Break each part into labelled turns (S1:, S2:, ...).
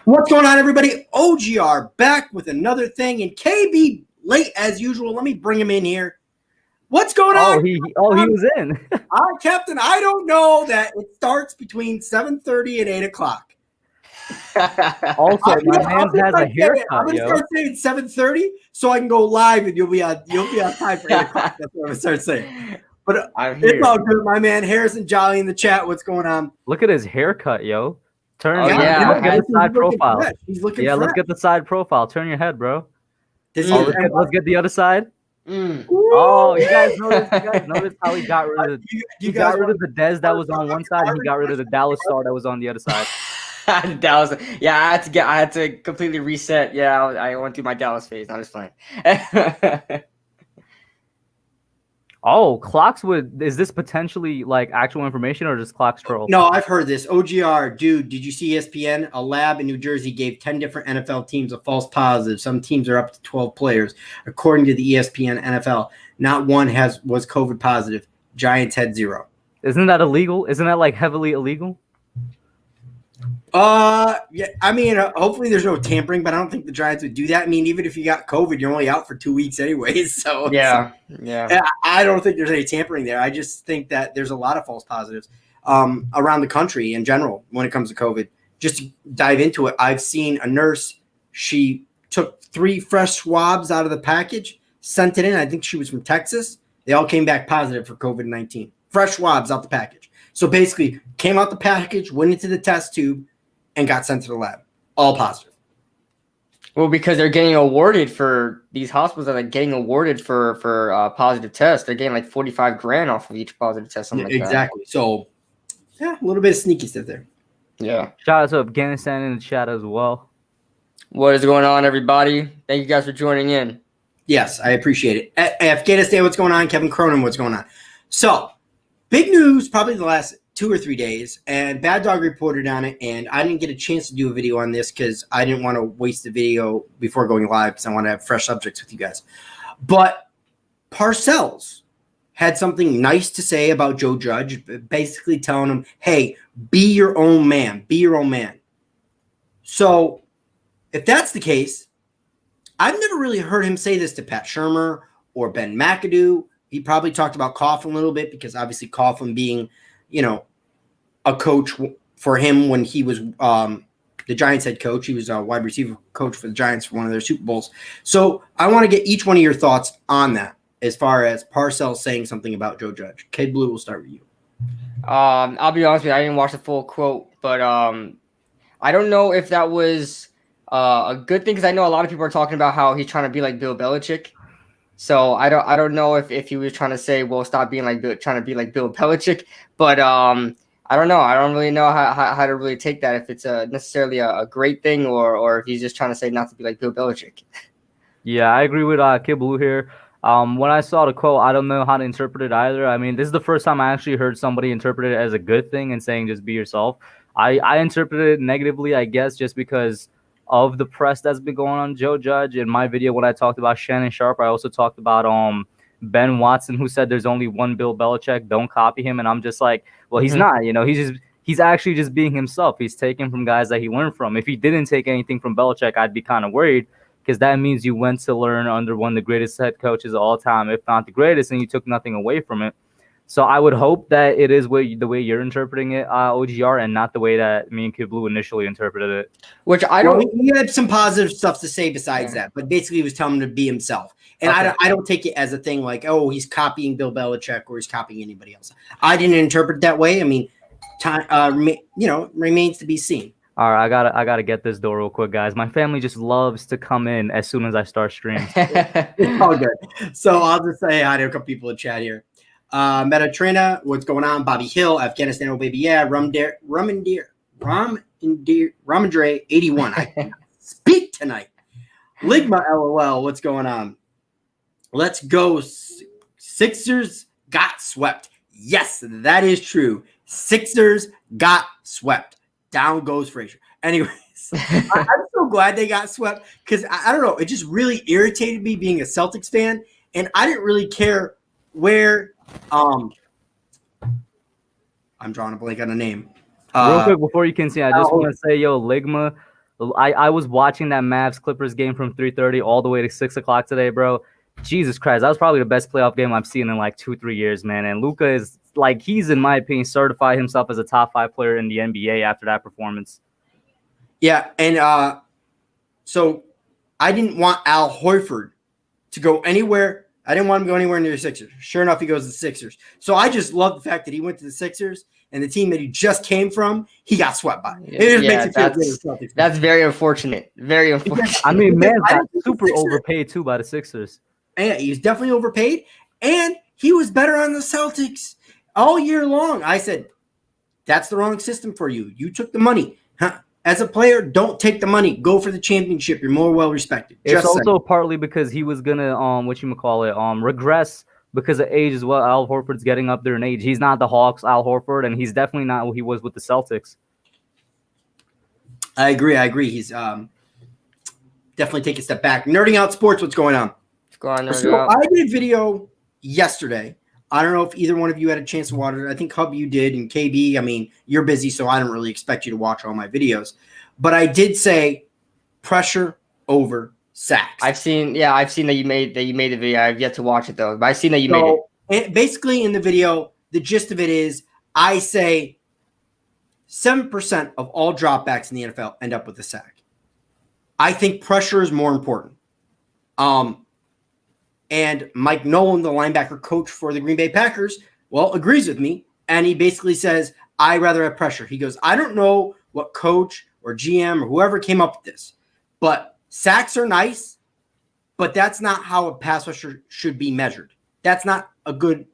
S1: What's going on, everybody? OGR back with another thing, and KB late as usual. Let me bring him in here. What's going on?
S2: He was in.
S1: Captain, I don't know that it starts between 7:30 and 8 o'clock.
S2: Also, my man has a haircut,
S1: I'm gonna start saying 7:30 so I can go live and you'll be on time for 8 o'clock. That's what I'm gonna start saying. But it's all good, my man. Harrison Jolly in the chat. What's going on?
S2: Look at his haircut, yo.
S3: Look at
S2: his side profile.
S1: He's looking
S2: fresh.
S1: Let's
S2: get the side profile. Turn your head, bro.
S1: Let's
S2: get the other side.
S1: Oh,
S2: you guys notice how he got rid of the Dez that was on one side and he got rid of the Dallas Star that was on the other side.
S3: Dallas, I had to completely reset. Yeah, I went through my Dallas phase. I'm just fine.
S2: Clocks is this potentially like actual information or just Clocks troll?
S1: No, I've heard this. OGR, dude, did you see ESPN? A lab in New Jersey gave 10 different NFL teams a false positive. Some teams are up to 12 players. According to the ESPN NFL, not one was COVID positive. Giants had 0.
S2: Isn't that illegal? Isn't that like heavily illegal?
S1: Yeah, I mean, hopefully there's no tampering, but I don't think the Giants would do that. I mean, even if you got COVID, you're only out for 2 weeks anyways. So
S3: yeah.
S1: I don't think there's any tampering there. I just think that there's a lot of false positives around the country in general when it comes to COVID. Just to dive into it, I've seen a nurse. She took 3 fresh swabs out of the package, sent it in. I think she was from Texas. They all came back positive for COVID-19. Fresh swabs out the package. So basically, came out the package, went into the test tube, and got sent to the lab. All positive.
S3: Well, because they're getting awarded for these hospitals that are getting awarded for positive tests. They're getting like $45,000 off of each positive test. Something like
S1: exactly. That. So, yeah, a little bit of sneaky stuff there.
S3: Yeah.
S2: Shout out to Afghanistan in the chat as well.
S3: What is going on, everybody? Thank you guys for joining in.
S1: Yes, I appreciate it. Afghanistan, what's going on? Kevin Cronin, what's going on? So, big news probably the last 2 or 3 days, and Bad Dog reported on it, and I didn't get a chance to do a video on this because I didn't want to waste the video before going live because I want to have fresh subjects with you guys. But Parcells had something nice to say about Joe Judge, basically telling him, hey, be your own man. Be your own man. So if that's the case, I've never really heard him say this to Pat Shurmur or Ben McAdoo. He probably talked about Coughlin a little bit because obviously Coughlin being – a coach for him when he was the Giants head coach. He was a wide receiver coach for the Giants for one of their Super Bowls. So I want to get each one of your thoughts on that as far as Parcells saying something about Joe Judge. Kid Blue, will start with you.
S3: I'll be honest with you. I didn't watch the full quote, but I don't know if that was a good thing because I know a lot of people are talking about how he's trying to be like Bill Belichick. So I don't know if he was trying to say, well, stop being like trying to be like Bill Belichick, but I don't know. I don't really know how to really take that, if it's necessarily a great thing or if he's just trying to say not to be like Bill Belichick.
S2: Yeah, I agree with Kid Blue here. When I saw the quote, I don't know how to interpret it either. I mean, this is the first time I actually heard somebody interpret it as a good thing and saying just be yourself. I interpreted it negatively, I guess, just because of the press that's been going on Joe Judge. In my video, when I talked about Shannon Sharp, I also talked about Ben Watson, who said there's only one Bill Belichick, don't copy him. And I'm just like, well, he's not, he's actually just being himself. He's taking from guys that he learned from. If he didn't take anything from Belichick, I'd be kind of worried because that means you went to learn under one of the greatest head coaches of all time, if not the greatest, and you took nothing away from it. So I would hope that it is the way you're interpreting it, OGR, and not the way that me and Kid Blue initially interpreted it.
S3: Which I don't.
S1: Well, he had some positive stuff to say besides that, but basically he was telling him to be himself. And okay. I don't take it as a thing like, oh, he's copying Bill Belichick or he's copying anybody else. I didn't interpret it that way. I mean, time, remains to be seen.
S2: All right, I gotta get this door real quick, guys. My family just loves to come in as soon as I start streams.
S1: It's all good. So I'll just say hi to a couple people in chat here. Metatrina, what's going on? Bobby Hill, Afghanistan, oh baby, yeah. Ramandre 81. I cannot speak tonight. Ligma, LOL, what's going on? Let's go. Sixers got swept. Yes, that is true. Sixers got swept. Down goes Frazier. Anyways, I'm so glad they got swept because I don't know. It just really irritated me being a Celtics fan, and I didn't really care where. I'm drawing a blank on a name.
S2: Real quick before you can see, I just want to say, yo, Ligma, I was watching that Mavs Clippers game from 3:30 all the way to 6 o'clock today, bro. Jesus Christ, that was probably the best playoff game I've seen in like 2-3 years, man. And Luka is like, he's in my opinion certified himself as a top 5 player in the NBA after that performance.
S1: Yeah, and so I didn't want Al Horford to go anywhere. I didn't want him to go anywhere near the Sixers. Sure enough, he goes to the Sixers. So I just love the fact that he went to the Sixers, and the team that he just came from, he got swept by. It just makes it feel good.
S3: That's very unfortunate. Very unfortunate.
S2: I mean, man got super overpaid too by the Sixers.
S1: Yeah, he's definitely overpaid, and he was better on the Celtics all year long. I said, that's the wrong system for you. You took the money. Huh? As a player, don't take the money. Go for the championship. You're more well respected.
S2: It's also partly because he was gonna regress because of age as well. Al Horford's getting up there in age. He's not the Hawks, Al Horford, and he's definitely not what he was with the Celtics.
S1: I agree. He's definitely take a step back. Nerding Out Sports, what's going on? I did a video yesterday. I don't know if either one of you had a chance to watch it. I think Hub, you did, and KB, I mean, you're busy, so I don't really expect you to watch all my videos. But I did say pressure over sacks.
S3: I've seen that you made the video. I've yet to watch it though, but I've seen that you made it.
S1: Basically, in the video, the gist of it is I say 7% of all dropbacks in the NFL end up with a sack. I think pressure is more important. And Mike Nolan, the linebacker coach for the Green Bay Packers, agrees with me. And he basically says, I rather have pressure. He goes, I don't know what coach or GM or whoever came up with this, but sacks are nice, but that's not how a pass rusher should be measured. That's not a good,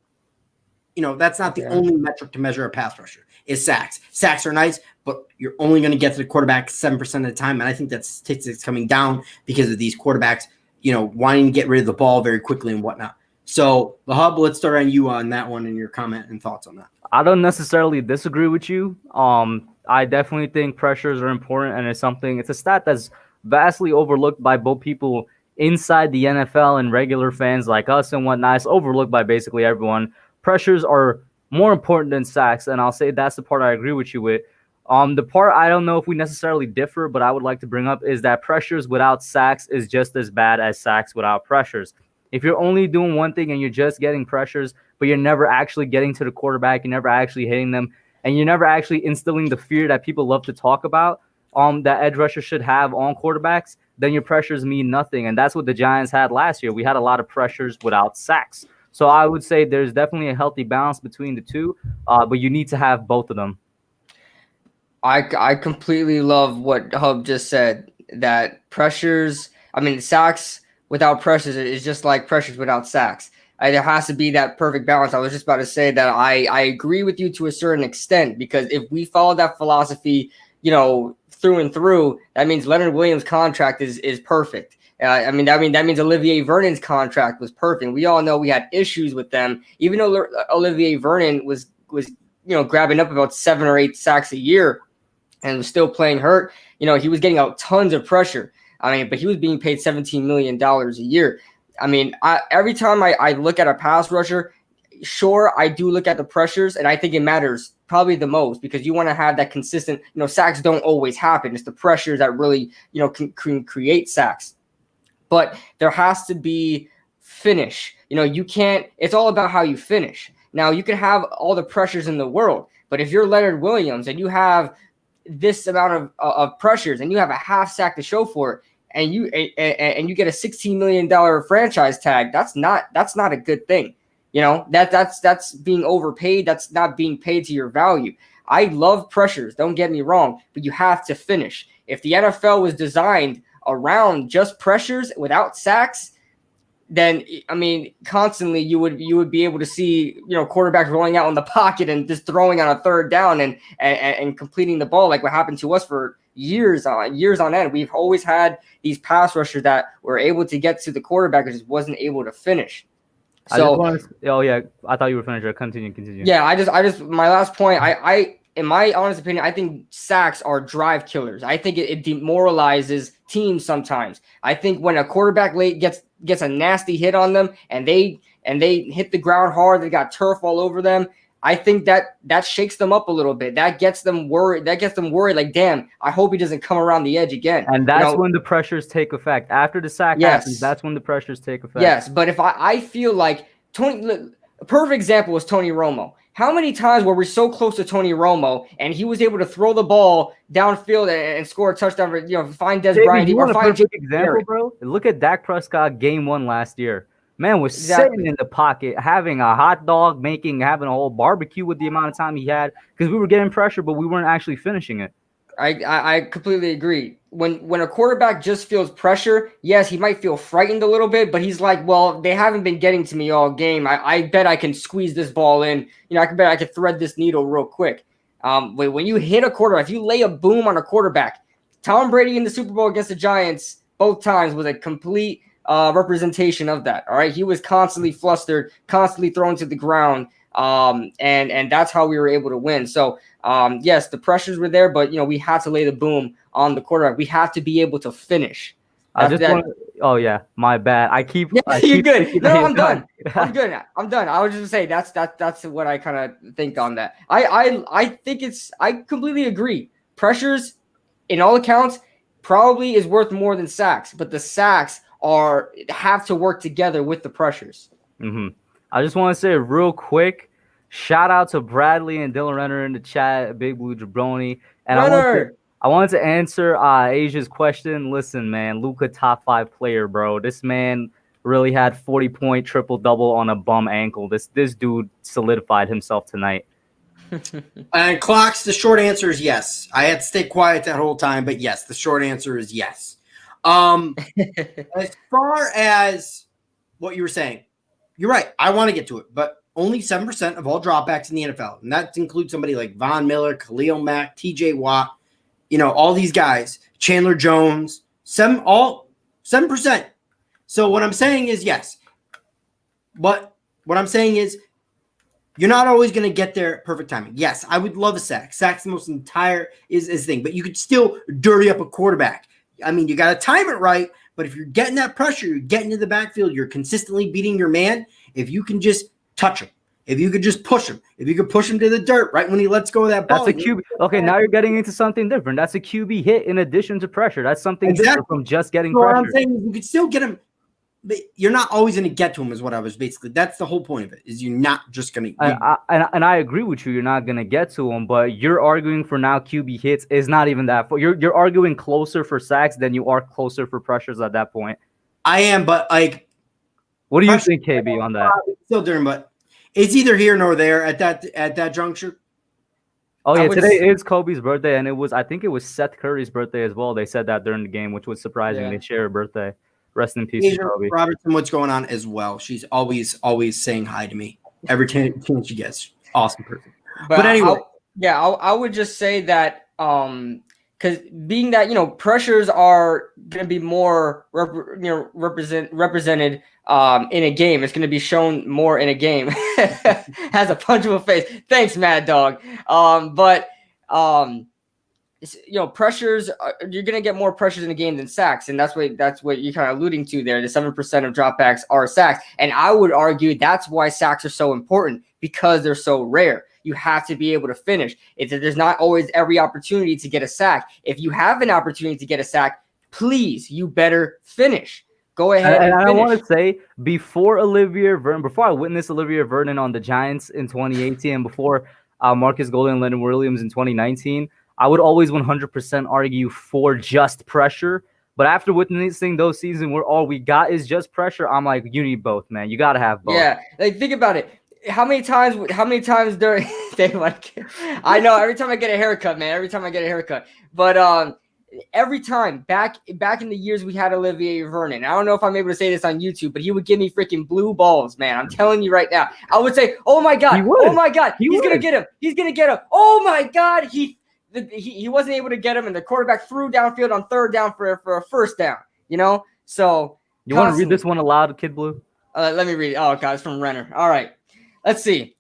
S1: that's not the only metric to measure a pass rusher is sacks. Sacks are nice, but you're only going to get to the quarterback 7% of the time. And I think that statistics coming down because of these quarterbacks wanting to get rid of the ball very quickly and whatnot. So, the Hub, let's start on you on that one and your comment and thoughts on that.
S2: I don't necessarily disagree with you. I definitely think pressures are important, and it's a stat that's vastly overlooked by both people inside the NFL and regular fans like us and whatnot. It's overlooked by basically everyone. Pressures are more important than sacks, and I'll say that's the part I agree with you with. The part I don't know if we necessarily differ, but I would like to bring up is that pressures without sacks is just as bad as sacks without pressures. If you're only doing one thing and you're just getting pressures, but you're never actually getting to the quarterback, you're never actually hitting them, and you're never actually instilling the fear that people love to talk about, that edge rusher should have on quarterbacks, then your pressures mean nothing. And that's what the Giants had last year. We had a lot of pressures without sacks. So I would say there's definitely a healthy balance between the two, but you need to have both of them.
S3: I completely love what Hub just said, that sacks without pressures is just like pressures without sacks. There has to be that perfect balance. I was just about to say that I agree with you to a certain extent, because if we follow that philosophy, through and through, that means Leonard Williams' contract is perfect. That means Olivier Vernon's contract was perfect. We all know we had issues with them, even though Olivier Vernon was grabbing up about 7 or 8 sacks a year and was still playing hurt. He was getting out tons of pressure. But he was being paid $17 million a year. Every time I look at a pass rusher, sure, I do look at the pressures, and I think it matters probably the most, because you want to have that consistent, sacks don't always happen. It's the pressures that really, can create sacks. But there has to be finish. You can't, it's all about how you finish. Now, you can have all the pressures in the world, but if you're Leonard Williams and you have this amount of pressures and you have a half sack to show for it, and you get a $16 million franchise tag, that's not a good thing. That's being overpaid. That's not being paid to your value. I love pressures, don't get me wrong, but you have to finish. If the NFL was designed around just pressures without sacks, then constantly you would be able to see quarterbacks rolling out in the pocket and just throwing on a third down and completing the ball, like what happened to us for years on end. We've always had these pass rushers that were able to get to the quarterback and just wasn't able to finish. So,
S2: I thought you were finished. Continue.
S3: Yeah, I just my last point. I in my honest opinion, I think sacks are drive killers. I think it demoralizes teams sometimes. I think when a quarterback gets a nasty hit on them and they hit the ground hard, they got turf all over them, I think that shakes them up a little bit. That gets them worried. Like, damn, I hope he doesn't come around the edge again.
S2: And that's when the pressures take effect. After the sack happens, that's when the pressures take effect.
S3: Yes, but if I feel like a perfect example was Tony Romo. How many times were we so close to Tony Romo and he was able to throw the ball downfield and score a touchdown? Find Des Bryant.
S2: You want a perfect example, bro? Look at Dak Prescott game 1 last year. Man was sitting in the pocket, having a hot dog, having a whole barbecue with the amount of time he had because we were getting pressure, but we weren't actually finishing it.
S3: I completely agree. When a quarterback just feels pressure, yes, he might feel frightened a little bit, but he's like, well, they haven't been getting to me all game. I bet I can squeeze this ball in. I bet I can thread this needle real quick. When you hit a quarterback, if you lay a boom on a quarterback, Tom Brady in the Super Bowl against the Giants both times was a complete representation of that. All right, he was constantly flustered, constantly thrown to the ground, and that's how we were able to win. So yes, the pressures were there, but we had to lay the boom on the quarterback. We have to be able to finish.
S2: Oh yeah, my bad.
S3: You're good. No, I'm done. I'm good. I'm done. I was just saying that's what I kind of think on that. I think I completely agree. Pressures, in all accounts, probably is worth more than sacks, but the sacks have to work together with the pressures.
S2: Mm-hmm. I just want to say real quick, shout out to Bradley and Dylan Renner in the chat, Big Blue Jabroni. And I wanted to answer Asia's question. Listen, man, Luka top 5 player, bro. This man really had 40-point triple-double on a bum ankle. This dude solidified himself tonight.
S1: And Clocks, the short answer is yes. I had to stay quiet that whole time, but yes, the short answer is yes. As far as what you were saying, you're right. I want to get to it, but only 7% of all dropbacks in the NFL, and that includes somebody like Von Miller, Khalil Mack, T.J. Watt, all these guys, Chandler Jones, 7%. So what I'm saying is yes, but what I'm saying is you're not always going to get there at perfect timing. Yes, I would love a sack. Sack's the most entire is thing, but you could still dirty up a quarterback. I mean, you got to time it right, but if you're getting that pressure, you're getting to the backfield, you're consistently beating your man, if you can just touch him, if you could just push him, if you could push him to the dirt right when he lets go of that ball.
S2: That's a QB. Okay, now you're getting into something different. That's a QB hit in addition to pressure. That's something different from just getting pressure.
S1: What I'm saying is you could still get him, but you're not always going to get to him is what I was basically. That's the whole point of it, is you're not just going to.
S2: And I agree with you. You're not going to get to him, but you're arguing for now QB hits is not even that. You're arguing closer for sacks than you are closer for pressures at that point.
S1: I am, but like.
S2: What do you think, KB, on that?
S1: Still different, but it's either here nor there at that juncture.
S2: Oh yeah, today is Kobe's birthday, and I think it was Seth Curry's birthday as well. They said that during the game, which was surprising. Yeah. They share a birthday. Rest in peace, Kobe.
S1: Robertson, what's going on as well? She's always saying hi to me every chance she gets. Awesome person. But anyway,
S3: I would just say that because being that pressures are going to be more represented in a game. It's going to be shown more in a game. Has a punchable face. Thanks, Mad Dog. Pressures. You're going to get more pressures in a game than sacks, and that's what you're kind of alluding to there. The 7% of dropbacks are sacks, and I would argue that's why sacks are so important, because they're so rare. You have to be able to finish. There's not always every opportunity to get a sack. If you have an opportunity to get a sack, please, you better finish. Go ahead and finish.
S2: I want to say, before I witnessed Olivia Vernon on the Giants in 2018, and before Marcus Golden and Leonard Williams in 2019, I would always 100% argue for just pressure. But after witnessing those seasons where all we got is just pressure, I'm like, you need both, man. You got to have both.
S3: Yeah, like think about it. How many times during I know every time I get a haircut, man. But every time back in the years we had Olivier Vernon. I don't know if I'm able to say this on YouTube, but he would give me freaking blue balls, man. I'm telling you right now. I would say, "Oh my god, he's gonna get him. He's gonna get him. Oh my god, he wasn't able to get him, and the quarterback threw downfield on third down for a first down. So
S2: you want to read this one aloud, Kid Blue?
S3: Let me read it. Oh god, it's from Renner. All right, let's see.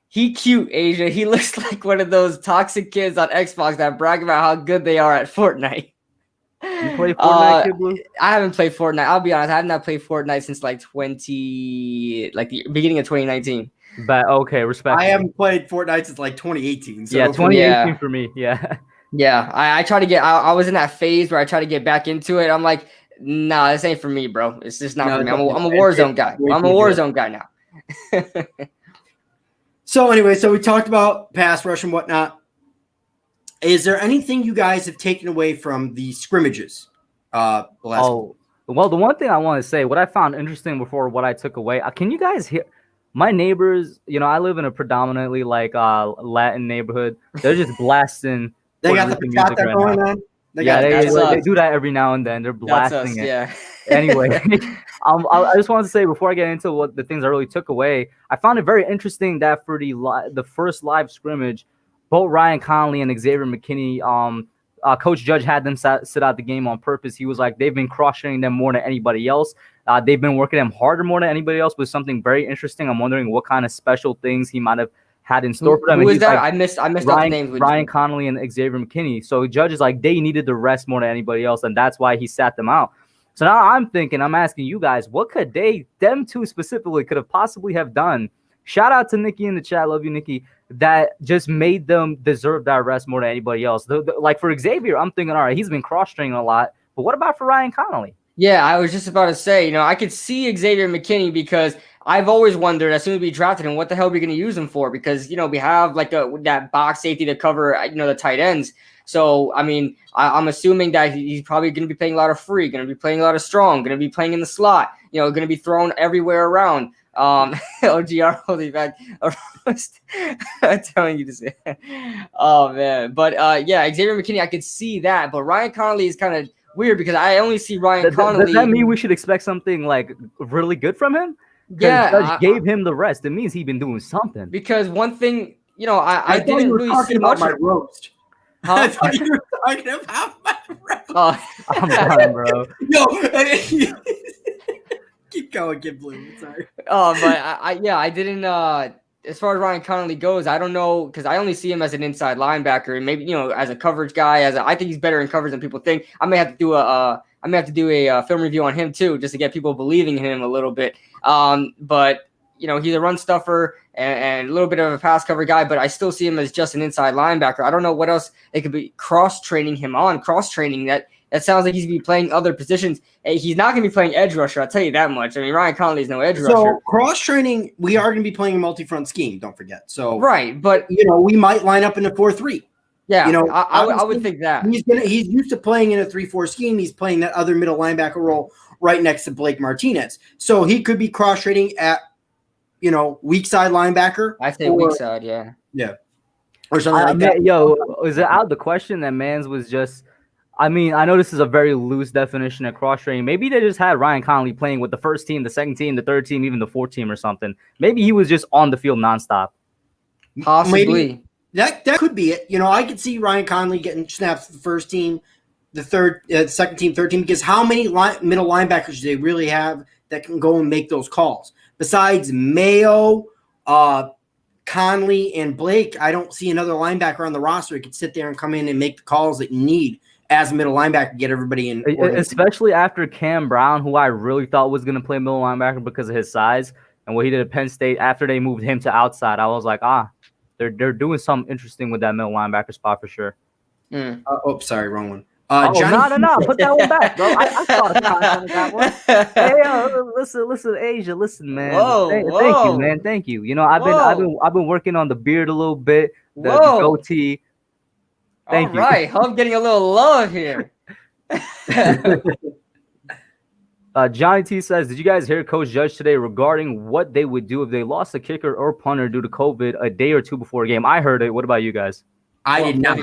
S3: He cute, Asia. He looks like one of those toxic kids on Xbox that brag about how good they are at Fortnite.
S2: You play Fortnite, Kid Blue?
S3: I haven't played Fortnite. I'll be honest. I have not played Fortnite since like the beginning of 2019.
S2: But okay, respect.
S1: I haven't played Fortnite since like 2018. So
S2: Yeah, 2018
S3: Yeah.
S2: for me. Yeah.
S3: Yeah, I try to get. I was in that phase where I try to get back into it. I'm like, nah, this ain't for me, bro. It's just not
S1: No,
S3: for me.
S1: it's-
S3: I'm a
S1: it's-
S3: Warzone
S1: it's
S3: guy.
S1: way
S3: I'm a
S1: too good.
S3: Warzone guy now.
S1: So anyway, so we talked about pass rush and whatnot. Is there anything you guys have taken away from the scrimmages? The last
S2: Oh, well, the one thing I want to say, what I found interesting before what I took away, can you guys hear my neighbors? You know, I live in a predominantly like Latin neighborhood. They're just blasting.
S1: they got
S2: Puerto
S1: the
S2: Rican music
S1: pachata
S2: right
S1: going
S2: now.
S1: on. They
S2: Yeah,
S1: got
S3: That's
S1: the
S3: us.
S2: they do that every now and then. They're
S3: That's us.
S2: blasting it.
S3: Yeah.
S2: Anyway, I just wanted to say before I get into what the things I really took away, I found it very interesting that for the first live scrimmage, both Ryan Connolly and Xavier McKinney, Coach Judge had them sit out the game on purpose. He was like, they've been cross-training them more than anybody else. They've been working them harder more than anybody else with something very interesting. I'm wondering what kind of special things he might have had in store for them.
S3: Who
S2: And
S3: is
S2: he's
S3: that?
S2: like,
S3: I missed out the
S2: Ryan,
S3: names.
S2: Ryan Connolly and Xavier McKinney. So Judge is like, they needed the rest more than anybody else, and that's why he sat them out. So now I'm asking you guys, what could them two specifically could have possibly have done? Shout out to Nikki in the chat. Love you, Nikki. That just made them deserve that rest more than anybody else. Like for Xavier, I'm thinking, all right, he's been cross-training a lot. But what about for Ryan Connolly?
S3: Yeah, I was just about to say, I could see Xavier McKinney because I've always wondered as soon as we drafted him, what the hell are we going to use him for? Because, we have like that box safety to cover, the tight ends. So, I mean, I'm assuming that he's probably going to be playing a lot of free, going to be playing a lot of strong, going to be playing in the slot, going to be thrown everywhere around. OGR holding back. I'm telling you to say. Oh, man. But, yeah, Xavier McKinney, I could see that. But Ryan Connolly is kind of weird because I only see Ryan Connolly.
S2: Does that mean we should expect something like really good from him?
S3: Yeah,
S2: Judge gave him the rest. It means he's been doing something.
S3: Because one thing, I
S1: thought
S3: didn't
S1: you were
S3: really
S1: talking
S3: see
S1: about
S3: much.
S1: my roast.
S3: Huh?
S1: I thought you were talking about my roast.
S3: Oh,
S2: I'm done, bro.
S1: No, keep going, Kid Blue. Sorry.
S3: oh, but I didn't. As far as Ryan Connolly goes, I don't know because I only see him as an inside linebacker and maybe as a coverage guy. I think he's better in coverage than people think. I may have to do a film review on him too, just to get people believing in him a little bit. But he's a run stuffer and a little bit of a pass cover guy, but I still see him as just an inside linebacker. I don't know what else they could be cross-training him on. Cross-training that sounds like he's going to be playing other positions. He's not going to be playing edge rusher, I'll tell you that much. I mean, Ryan Connolly is no edge rusher.
S1: So cross-training, we are going to be playing a multi-front scheme, don't forget. So
S3: Right, but
S1: we might line up in a 4-3.
S3: yeah, I would think that.
S1: He's used to playing in a 3-4 scheme. He's playing that other middle linebacker role right next to Blake Martinez. So he could be cross-training at weak side linebacker.
S3: I say weak side, yeah.
S1: Yeah. Or something like that.
S2: Yo, is it out the question that Mans was just I mean, I know this is a very loose definition of cross-training. Maybe they just had Ryan Connolly playing with the first team, the second team, the third team, even the fourth team or something. Maybe he was just on the field nonstop.
S3: Possibly.
S1: Maybe. That could be it. I could see Ryan Connolly getting snaps for the first team, the second team, third team, because how many middle linebackers do they really have that can go and make those calls? Besides Mayo, Connolly, and Blake, I don't see another linebacker on the roster who could sit there and come in and make the calls that you need as a middle linebacker, get everybody in.
S2: Especially after Cam Brown, who I really thought was going to play middle linebacker because of his size and what he did at Penn State after they moved him to outside. I was like, they're doing something interesting with that middle linebacker spot for sure.
S1: Sorry, wrong one.
S2: No, put that one back, bro. I saw the content of that one. Hey, listen, Asia, listen, man. Thank you, man. Thank you. I've been working on the beard a little bit, the goatee. Thank you.
S3: All right, I'm getting a little love here.
S2: Johnny T says, did you guys hear Coach Judge today regarding what they would do if they lost a kicker or punter due to COVID a day or two before a game? I heard it. What about you guys?
S1: I did not.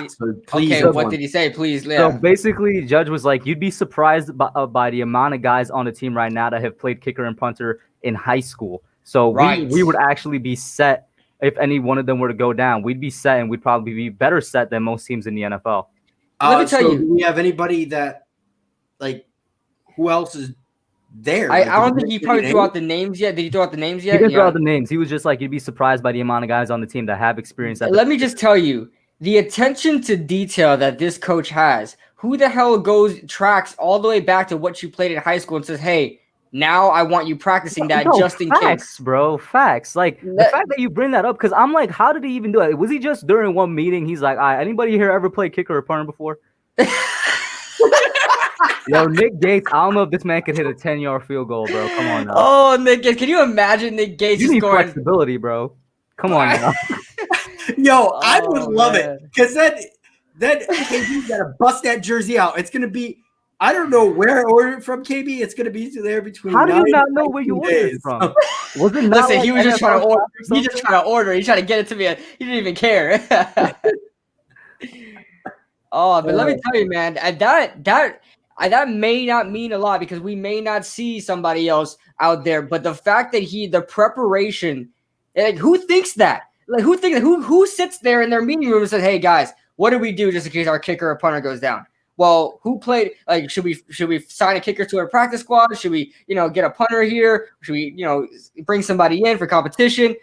S3: Please. Okay, what did he say? Please, yeah.
S2: So basically, Judge was like, you'd be surprised by the amount of guys on the team right now that have played kicker and punter in high school. So we would actually be set if any one of them were to go down. We'd be set, and we'd probably be better set than most teams in the NFL.
S3: Let me tell you.
S1: Do we have anybody that, who else is there?
S3: I don't think he probably threw out the names yet. Did he throw out the names yet?
S2: He didn't throw out the names. He was just like, you'd be surprised by the amount of guys on the team that have experience.
S3: Let me just tell you, the attention to detail that this coach has, who the hell tracks all the way back to what you played in high school and says, hey, now I want you practicing that just in
S2: facts,
S3: case.
S2: Bro, facts. Like the fact that you bring that up, because I'm like, how did he even do it? Was he just during one meeting? He's like, anybody here ever played kicker or punter before? Yo, Nick Gates, I don't know if this man could hit a 10-yard field goal, bro. Come on now.
S3: Oh, Nick Gates. Can you imagine Nick Gates
S2: You need
S3: scoring?
S2: flexibility, bro. Come on now.
S1: Yo, I would love
S3: man.
S1: it because then KB's got to bust that jersey out. It's gonna be, I don't know where I ordered it from, KB. It's gonna be there between.
S2: How do you not know where you ordered it from? Was it not?
S3: Listen,
S2: like
S3: he was just trying to order.
S2: or
S3: He just trying to order. He tried to get it to me. He didn't even care. Oh, but let me tell you, man, that may not mean a lot because we may not see somebody else out there. But the fact that the preparation, like, who thinks that? Like, who sits there in their meeting room and says, "Hey guys, what do we do just in case our kicker or punter goes down?" Well, who played? Like, should we sign a kicker to our practice squad? Should we, get a punter here? Should we, bring somebody in for competition?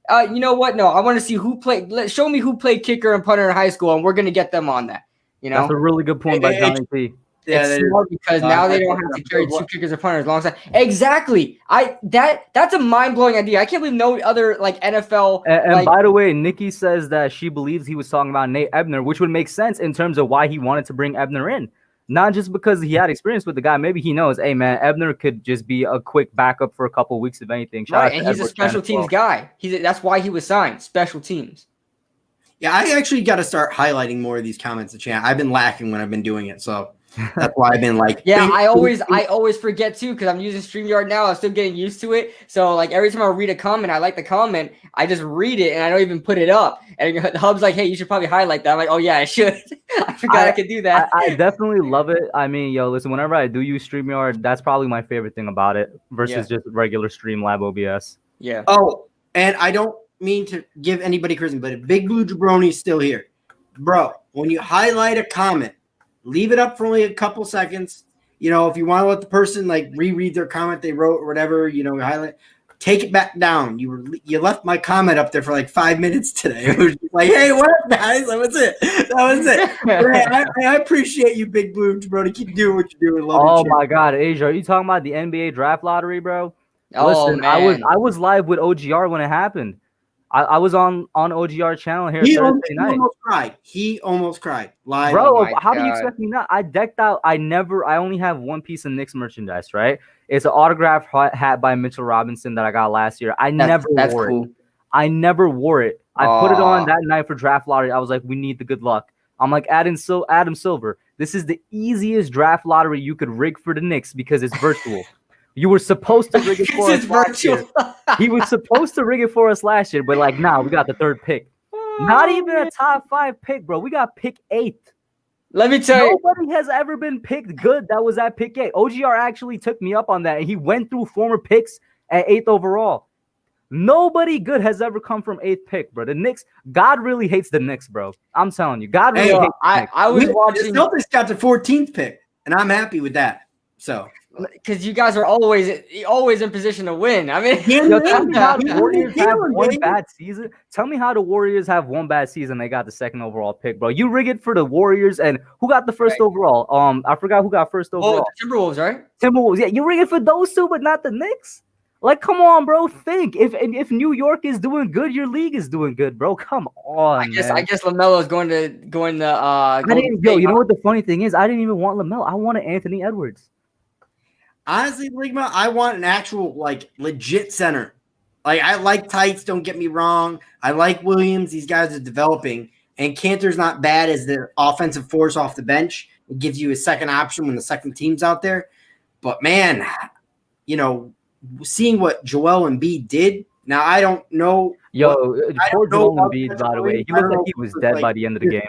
S3: You know what? No, I want to see who played. Show me who played kicker and punter in high school, and we're gonna get them on that.
S2: That's a really good point by Johnny P.
S3: Yeah, it's smart because now they don't have to carry two kickers or punters alongside. Exactly. That's a mind-blowing idea. I can't believe no other NFL.
S2: And by the way, Nikki says that she believes he was talking about Nate Ebner, which would make sense in terms of why he wanted to bring Ebner in. Not just because he had experience with the guy. Maybe he knows, hey, man, Ebner could just be a quick backup for a couple of weeks, if anything.
S3: Right, and he's a special teams guy. That's why he was signed, special teams.
S1: Yeah, I actually got to start highlighting more of these comments in chat. I've been lacking when I've been doing it, so that's why I've been like.
S3: Yeah, I always forget too because I'm using StreamYard now. I'm still getting used to it. So like every time I read a comment, I like the comment. I just read it and I don't even put it up. And Hub's like, "Hey, you should probably highlight that." I'm like, "Oh yeah, I should." I forgot I could do that.
S2: I definitely love it. I mean, yo, listen, whenever I do use StreamYard, that's probably my favorite thing about it versus just regular Streamlab OBS.
S3: Yeah.
S1: Oh, and I don't mean to give anybody criticism, but if Big Blue Jabroni is still here, bro, when you highlight a comment, leave it up for only a couple seconds. If you want to let the person like reread their comment they wrote or whatever, highlight, take it back down. You left my comment up there for like 5 minutes today. It was just like, hey, what up, guys? That was it. I appreciate you, Big Blue Jabroni. Keep doing what you're doing.
S2: Oh my God, Asia, are you talking about the NBA draft lottery, bro? Listen,
S3: man.
S2: I was live with OGR when it happened. I was on OGR channel here Thursday night.
S1: He almost cried live.
S2: Bro, how do you expect me not? I decked out. I only have one piece of Knicks merchandise, right? It's an autographed hat by Mitchell Robinson that I got last year. I never wore it. I never wore it. I put it on that night for draft lottery. I was like, we need the good luck. I'm like, Adam Silver, this is the easiest draft lottery you could rig for the Knicks because it's virtual. You were supposed to rig it for us last year. He was supposed to rig it for us last year, but like, we got the third pick. Not even a top 5 pick, bro. We got pick 8.
S3: Let me tell you.
S2: Nobody has ever been picked good that was at pick 8. OGR actually took me up on that, and he went through former picks at 8th overall. Nobody good has ever come from 8th pick, bro. The Knicks, God really hates the Knicks, bro. I'm telling you. God really hates the Knicks.
S3: I was watching.
S1: The Celtics got the 14th pick, and I'm happy with that. So.
S3: Because you guys are always in position to win. I mean,
S2: tell me how the Warriors have one bad season. Tell me how the Warriors have one bad season. They got the 2nd overall pick, bro. You rig it for the Warriors, and who got the 1st overall? I forgot who got 1st overall.
S3: Oh, the Timberwolves, right?
S2: Timberwolves. Yeah, you rig it for those two, but not the Knicks. Like, come on, bro. Think if New York is doing good, your league is doing good, bro. Come on.
S3: I guess LaMelo is going to.
S2: You know what the funny thing is? I didn't even want LaMelo. I wanted Anthony Edwards.
S1: Honestly, Ligma, I want an actual, like, legit center. Like, I like Tights, don't get me wrong. I like Williams. These guys are developing. And Cantor's not bad as the offensive force off the bench. It gives you a second option when the second team's out there. But, man, seeing what Joel Embiid did, now I don't know.
S2: Poor Joel Embiid, by the way. He looked like he was dead by the end of the game.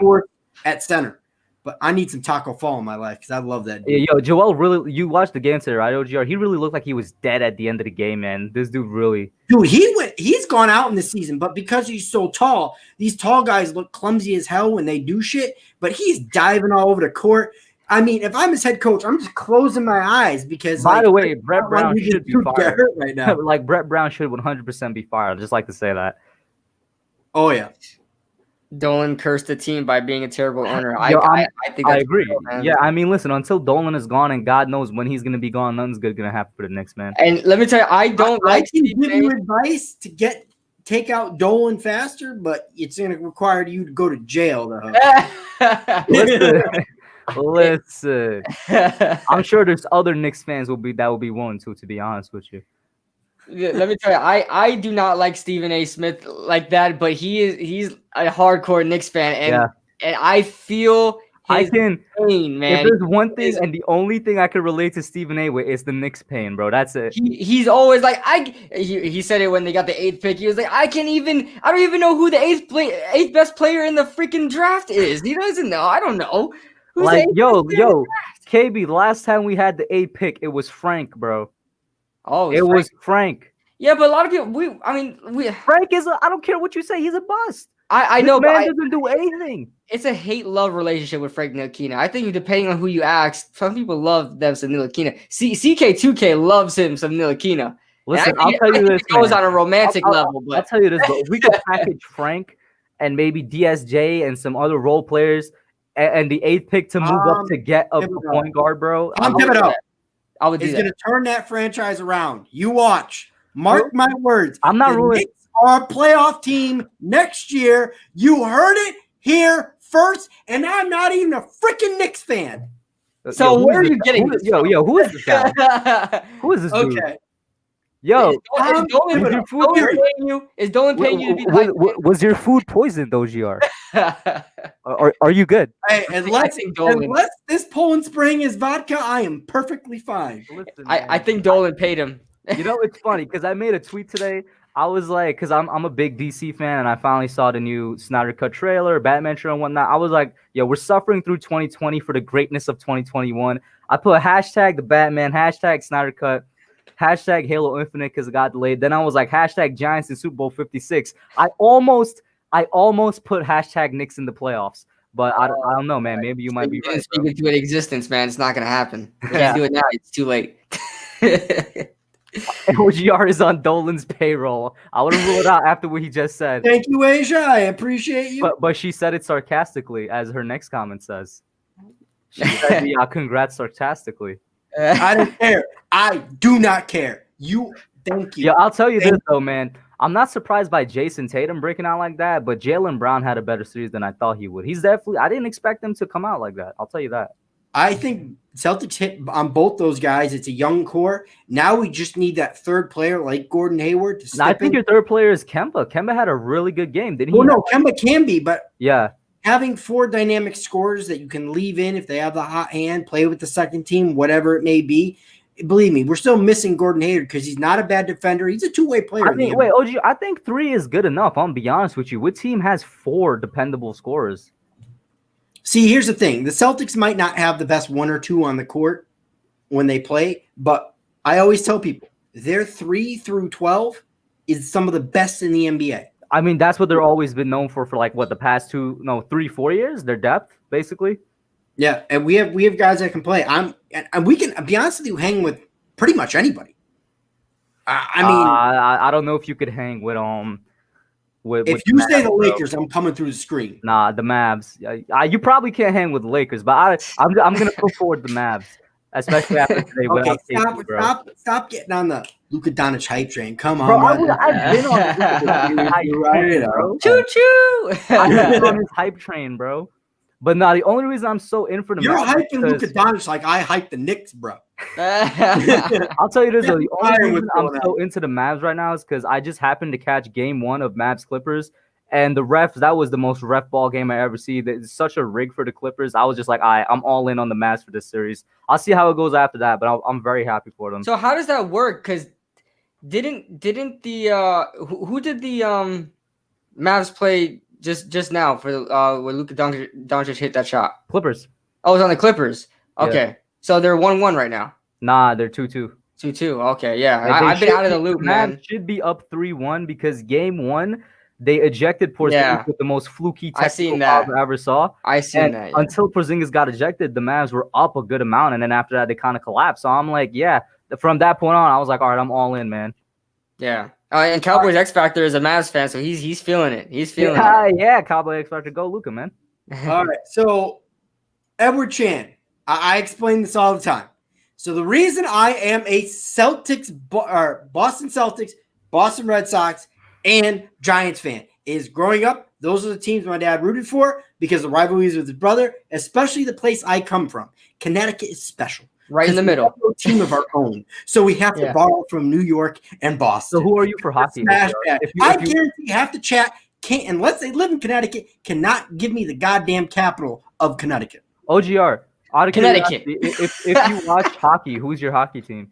S1: At center. But I need some Taco Fall in my life because I love that dude.
S2: Yeah, yo, Joel really – you watched the game today, right, OGR? He really looked like he was dead at the end of the game, man. This dude really –
S1: Dude, he's gone out in the season, but because he's so tall, these tall guys look clumsy as hell when they do shit, but he's diving all over the court. I mean, if I'm his head coach, I'm just closing my eyes because –
S2: By the way, Brett Brown should be fired.
S1: Right now.
S2: Like, Brett Brown should 100% be fired. I'd just like to say that.
S1: Oh, yeah.
S3: Dolan cursed the team by being a terrible owner.
S2: Yo,
S3: I think
S2: I
S3: that's
S2: agree.
S3: real, man.
S2: Yeah, I mean, listen, until Dolan is gone, and God knows when he's gonna be gone, nothing's good gonna happen for the Knicks, man.
S3: And let me tell you, I don't
S1: I
S3: like
S1: can
S3: Stephen
S1: give you
S3: A.
S1: advice to take out Dolan faster, but it's going to require you to go to jail.
S2: Listen. I'm sure there's other Knicks fans will be willing to be honest with you.
S3: Let me tell you, I do not like Stephen A. Smith like that, but he's a hardcore Knicks fan, and I feel his pain, man.
S2: If there's one thing and the only thing I could relate to Stephen A. with is the Knicks pain, bro. That's it.
S3: He's always like he said it when they got the 8th pick. He was like, I don't even know who the eighth best player in the freaking draft is. He doesn't know. I don't know. Who's
S2: like yo, KB. Last time we had the 8th pick, it was Frank, bro.
S3: Oh,
S2: it was Frank.
S3: Yeah, but a lot of people.
S2: Frank is. I don't care what you say. He's a bust.
S3: I know,
S2: man doesn't do anything.
S3: It's a hate-love relationship with Frank Ntilikina. I think depending on who you ask, some people love them some Ntilikina. CK2K loves him some Ntilikina.
S2: Listen, I'll tell you this.
S3: It goes on a romantic level, but
S2: I'll tell you this. But if we could package Frank and maybe DSJ and some other role players and the 8th pick to move up to get a point guard, bro.
S1: I would do that.
S3: It's
S1: going to turn that franchise around. You watch. Mark my words.
S2: I'm not ruling.
S1: Knicks are a playoff team next year. You heard it here first, and I'm not even a freaking Knicks fan.
S3: So where are you getting this?
S2: Yo, who is this guy? Who is this dude?
S1: Okay.
S2: Yo,
S3: is Dolan paying you to be the
S2: was your food poisoned, OGR? Are you good?
S1: Hey, unless this Poland Spring is vodka, I am perfectly fine.
S2: Listen,
S3: I think Dolan paid him.
S2: You know, it's funny because I made a tweet today. I was like, because I'm a big DC fan, and I finally saw the new Snyder Cut trailer, Batman trailer, and whatnot. I was like, yo, we're suffering through 2020 for the greatness of 2021. I put hashtag the Batman, hashtag Snyder Cut, hashtag Halo Infinite because it got delayed. Then I was like, hashtag Giants in Super Bowl 56. I almost put hashtag Knicks in the playoffs. But I don't know, man. Maybe you might be right.
S3: Speak into an existence, man. It's not going to happen. If you do it now, it's too late.
S2: OGR is on Dolan's payroll. I would have ruled it out after what he just said.
S1: Thank you, Asia. I appreciate you.
S2: But she said it sarcastically, as her next comment says. She said, "Yeah, congrats sarcastically."
S1: I don't care. I do not care. Thank you.
S2: Yeah, I'll tell you this though, man. I'm not surprised by Jason Tatum breaking out like that, but Jaylen Brown had a better series than I thought he would. He's definitely. I didn't expect him to come out like that. I'll tell you that.
S1: I think Celtics hit on both those guys. It's a young core. Now we just need that third player like Gordon Hayward to step in.
S2: I think your third player is Kemba. Kemba had a really good game, didn't he?
S1: Well, no, Kemba can be, but
S2: yeah,
S1: having 4 dynamic scorers that you can leave in if they have the hot hand, play with the second team, whatever it may be. Believe me, we're still missing Gordon Hayward because he's not a bad defender. He's a two-way player.
S2: I mean, wait, OG, I think 3 is good enough. I'm gonna be honest with you. What team has 4 dependable scorers?
S1: See, here's the thing. The Celtics might not have the best 1 or 2 on the court when they play, but I always tell people their 3 through 12 is some of the best in the NBA.
S2: I mean, that's what they're always been known for like what the past 3-4 years, their depth, basically.
S1: Yeah, and we have guys that can play. And we can be honest with you, hang with pretty much anybody. I mean,
S2: I don't know if you could hang with
S1: if you say the Lakers, I'm coming through the screen.
S2: Nah, the Mavs. You probably can't hang with the Lakers, but I'm gonna put forward the Mavs, especially after today.
S1: Okay, stop getting on the Luka Doncic hype train. Come on,
S2: bro. I've been on the hype train, bro.
S3: Choo choo.
S2: I've been on this hype train, bro. But now the only reason I'm so in for the
S1: You're
S2: Mavs
S1: hyping Luka Doncic like I hyped the Knicks, bro.
S2: I'll tell you this though. The only reason I'm so into the Mavs right now is because I just happened to catch game 1 of Mavs Clippers, and the refs, that was the most ref ball game I ever see. It's such a rig for the Clippers. I was just like, I'm all in on the Mavs for this series. I'll see how it goes after that, but I'm very happy for them.
S3: So how does that work? Because didn't the who did the Mavs play just now for when Luka Doncic hit that shot?
S2: Clippers.
S3: Oh, it was on the Clippers. Okay.
S2: Yeah.
S3: So they're 1-1 right now.
S2: Nah, they're 2-2.
S3: 2-2. Okay, yeah. I've been out of the loop, man.
S2: Mavs should be up 3-1 because game 1 they ejected Porzingis with the most fluky technical foul I ever saw.
S3: I seen that. Yeah.
S2: Until Porzingis got ejected, the Mavs were up a good amount, and then after that they kind of collapsed. So I'm like, yeah. From that point on, I was like, all right, I'm all in, man.
S3: Yeah. And Cowboys X Factor is a Mavs fan, so he's feeling it. He's feeling it.
S2: Yeah, Cowboy X Factor. Go Luka, man.
S1: All right. So, Edward Chan, I explain this all the time. So, the reason I am a Boston Celtics, Boston Red Sox, and Giants fan is growing up, those are the teams my dad rooted for because of rivalries with his brother, especially the place I come from. Connecticut is special.
S3: Right in the middle.
S1: We have no team of our own. So we have to borrow from New York and Boston.
S2: So who are you for hockey?
S1: I guarantee half the chat can't, unless they live in Connecticut, cannot give me the goddamn capital of Connecticut.
S2: OGR. Out of
S3: Connecticut.
S2: If you watch hockey, who's your hockey team?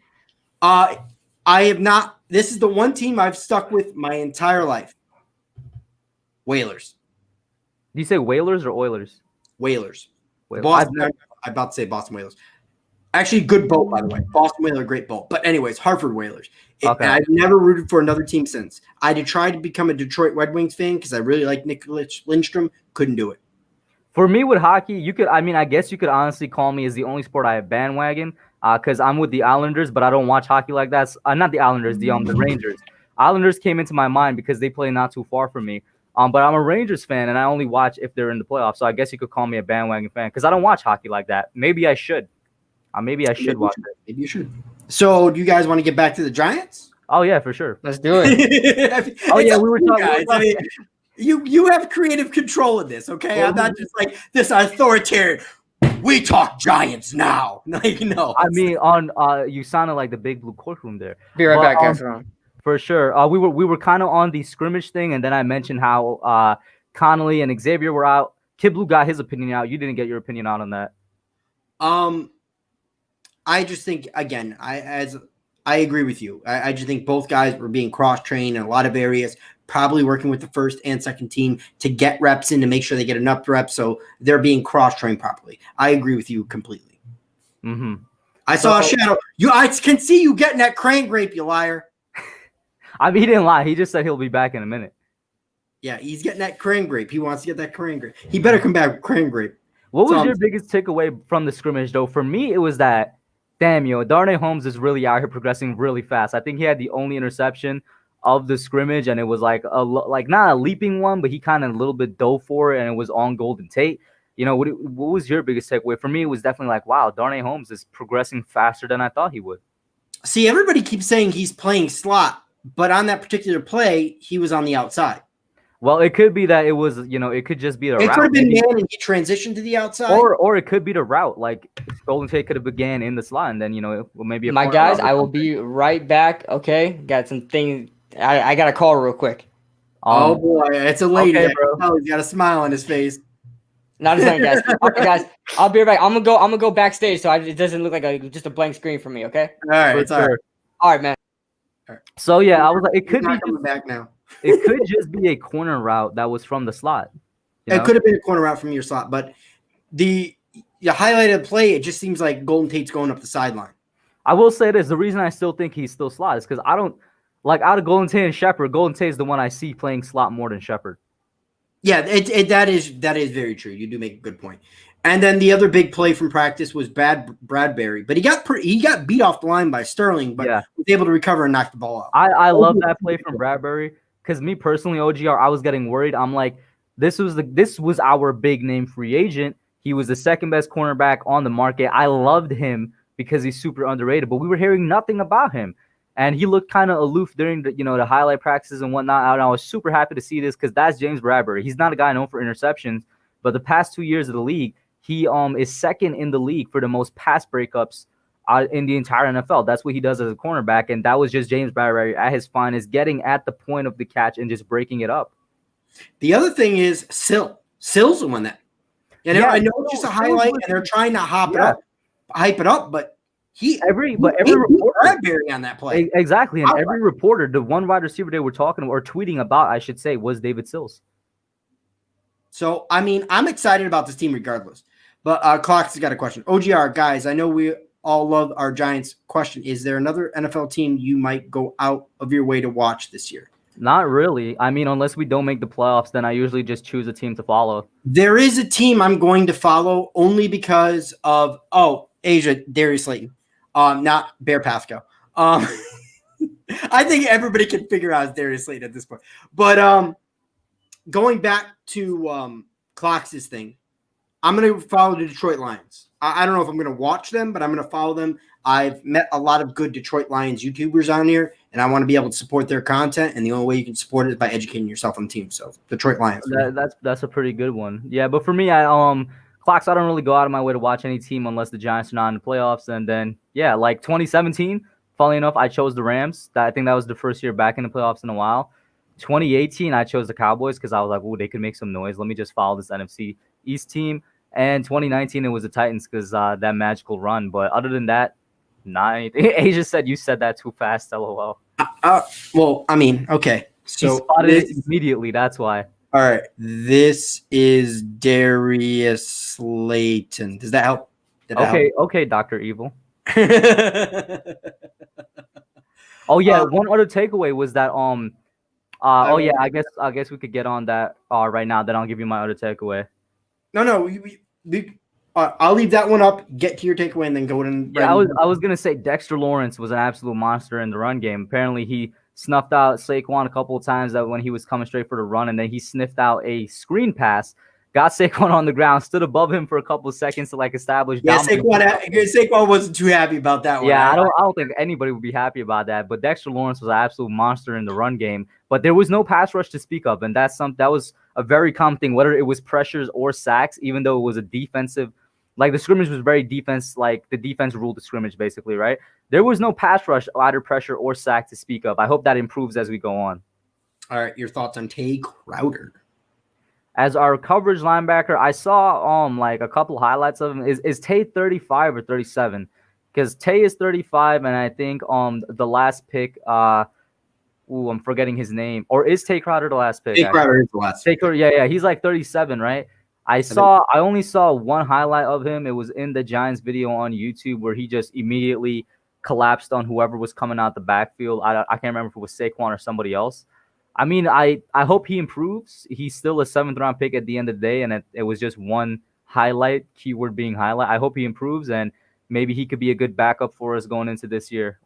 S1: I have not. This is the one team I've stuck with my entire life. Whalers.
S2: Do you say Whalers or Oilers?
S1: Whalers.
S2: Whalers.
S1: Boston. I'm about to say Boston Whalers. Actually, good boat, by the way. Boston Whaler, great boat. But anyways, Hartford Whalers.
S2: Okay.
S1: I've never rooted for another team since. I did try to become a Detroit Red Wings fan because I really like Nicholas Lindstrom. Couldn't do it.
S2: For me with hockey, I guess you could honestly call me as the only sport I have bandwagon because I'm with the Islanders, but I don't watch hockey like that. Not the Islanders, the Rangers. Islanders came into my mind because they play not too far from me. But I'm a Rangers fan, and I only watch if they're in the playoffs. So I guess you could call me a bandwagon fan because I don't watch hockey like that. Maybe I should. Maybe I should watch it.
S1: Maybe you should. So, do you guys want to get back to the Giants?
S2: Oh yeah, for sure.
S3: Let's do it.
S2: We were talking.
S1: I mean, you have creative control of this, okay? I'm not just like this authoritarian. We talk Giants now. Like, no.
S2: I mean, you sounded like the big blue courtroom there.
S3: Be right back, guys.
S2: For sure. We were kind of on the scrimmage thing, and then I mentioned how Connolly and Xavier were out. Kid Blue got his opinion out. You didn't get your opinion out on that.
S1: I just think, again, I agree with you. I just think both guys were being cross-trained in a lot of areas, probably working with the first and second team to get reps in to make sure they get enough reps so they're being cross-trained properly. I agree with you completely.
S2: Mm-hmm.
S1: I saw a shadow. I can see you getting that crane grape, you liar.
S2: I mean, he didn't lie. He just said he'll be back in a minute.
S1: Yeah, he's getting that crane grape. He wants to get that crane grape. He better come back with crane grape.
S2: What was your biggest takeaway from the scrimmage, though? For me, it was that, damn, Darnay Holmes is really out here progressing really fast. I think he had the only interception of the scrimmage, and it was like not a leaping one, but he kind of a little bit dove for it, and it was on Golden Tate. What was your biggest takeaway? For me, it was definitely like, wow, Darnay Holmes is progressing faster than I thought he would.
S1: See, everybody keeps saying he's playing slot, but on that particular play, he was on the outside.
S2: Well, it could be that it was, it could just be the route.
S1: It could have been man and he transitioned to the outside.
S2: Or it could be the route. Like Golden Tate could have began in the slot and then, maybe
S3: my guys, I will be right back. Okay. Got some things. I got a call real quick.
S1: Oh boy, it's a lady.
S2: Okay, bro.
S1: Oh, he's got a smile on his face.
S3: Not as many guys. Okay, guys, I'll be right back. I'm gonna go backstage so it doesn't look like just a blank screen for me. Okay.
S1: All right. It's all right.
S3: All right, man.
S1: All right.
S2: So yeah, I was like, it could be
S1: coming back now.
S2: It could just be a corner route that was from the slot.
S1: It could have been a corner route from your slot, but the highlighted play, it just seems like Golden Tate's going up the sideline.
S2: I will say this: the reason I still think he's still slot is because I don't like out of Golden Tate and Shepard. Golden Tate is the one I see playing slot more than Shepard.
S1: Yeah, that is very true. You do make a good point. And then the other big play from practice was Bradbury, but he got beat off the line by Sterling, but was able to recover and knock the ball out.
S2: I love that play from Bradbury because me personally, OGR, I was getting worried. I'm like, this was our big name free agent. He was the second best cornerback on the market. I loved him because he's super underrated, but we were hearing nothing about him. And he looked kind of aloof during the highlight practices and whatnot. And I was super happy to see this because that's James Bradbury. He's not a guy known for interceptions, but the past 2 years of the league, he is second in the league for the most pass breakups in the entire NFL. That's what he does as a cornerback, and that was just James Bradbury at his finest, getting at the point of the catch and just breaking it up.
S1: The other thing is Sill's the one that, I know it's just a highlight, and they're trying to hype it up, but every reporter Bradbury on that play.
S2: Exactly, and every reporter, the one wide receiver they were talking or tweeting about, I should say, was David Sills.
S1: So, I mean, I'm excited about this team regardless. But Clocks has got a question. OGR, guys, I know we all love our Giants. Question, is there another NFL team you might go out of your way to watch this year?
S2: Not really. I mean, unless we don't make the playoffs, then I usually just choose a team to follow.
S1: There is a team I'm going to follow only because of, Asia, Darius Slayton. Not Bear Pasco. I think everybody can figure out Darius Slayton at this point. But going back to Clox's thing, I'm going to follow the Detroit Lions. I don't know if I'm going to watch them, but I'm going to follow them. I've met a lot of good Detroit Lions YouTubers on here, and I want to be able to support their content. And the only way you can support it is by educating yourself on the team. So Detroit Lions.
S2: That's a pretty good one. Yeah, but for me, Clocks, I don't really go out of my way to watch any team unless the Giants are not in the playoffs. And then, yeah, like 2017, funnily enough, I chose the Rams. I think that was the first year back in the playoffs in a while. 2018, I chose the Cowboys because I was like, oh, they could make some noise. Let me just follow this NFC East team. And 2019, it was the Titans because that magical run. But other than that, Asia said you said that too fast, LOL.
S1: Well, I mean, okay. So
S2: he spotted it immediately. That's why.
S1: All right. This is Darius Slayton. Does that help?
S2: Okay, Dr. Evil. Oh yeah, one other takeaway was that I guess we could get on that right now. Then I'll give you my other takeaway.
S1: No, I'll leave that one up. Get to your takeaway and then go in.
S2: Yeah, I was gonna say Dexter Lawrence was an absolute monster in the run game. Apparently, he snuffed out Saquon a couple of times that when he was coming straight for the run, and then he sniffed out a screen pass, got Saquon on the ground, stood above him for a couple of seconds to like establish.
S1: Yeah, Saquon wasn't too happy about that one.
S2: Yeah, I don't think anybody would be happy about that. But Dexter Lawrence was an absolute monster in the run game. But there was no pass rush to speak of, and that was a very common thing, whether it was pressures or sacks, even though it was a defensive. Like the scrimmage was very defense, like the defense ruled the scrimmage basically, right? There was no pass rush, either pressure or sack to speak of. I hope that improves as we go on.
S1: All right, your thoughts on Tay Crowder?
S2: As our coverage linebacker, I saw like a couple highlights of him. Is Tay 35 or 37? Because Tay is 35, and I think the last pick, I'm forgetting his name. Or is Tay Crowder the last pick?
S1: Tay Crowder is the last pick.
S2: Yeah, he's like 37, right? I only saw one highlight of him. It was in the Giants video on YouTube where he just immediately collapsed on whoever was coming out the backfield. I can't remember if it was Saquon or somebody else. I mean, I hope he improves. He's still a 7th round pick at the end of the day, and it was just one highlight, keyword being highlight. I hope he improves, and maybe he could be a good backup for us going into this year.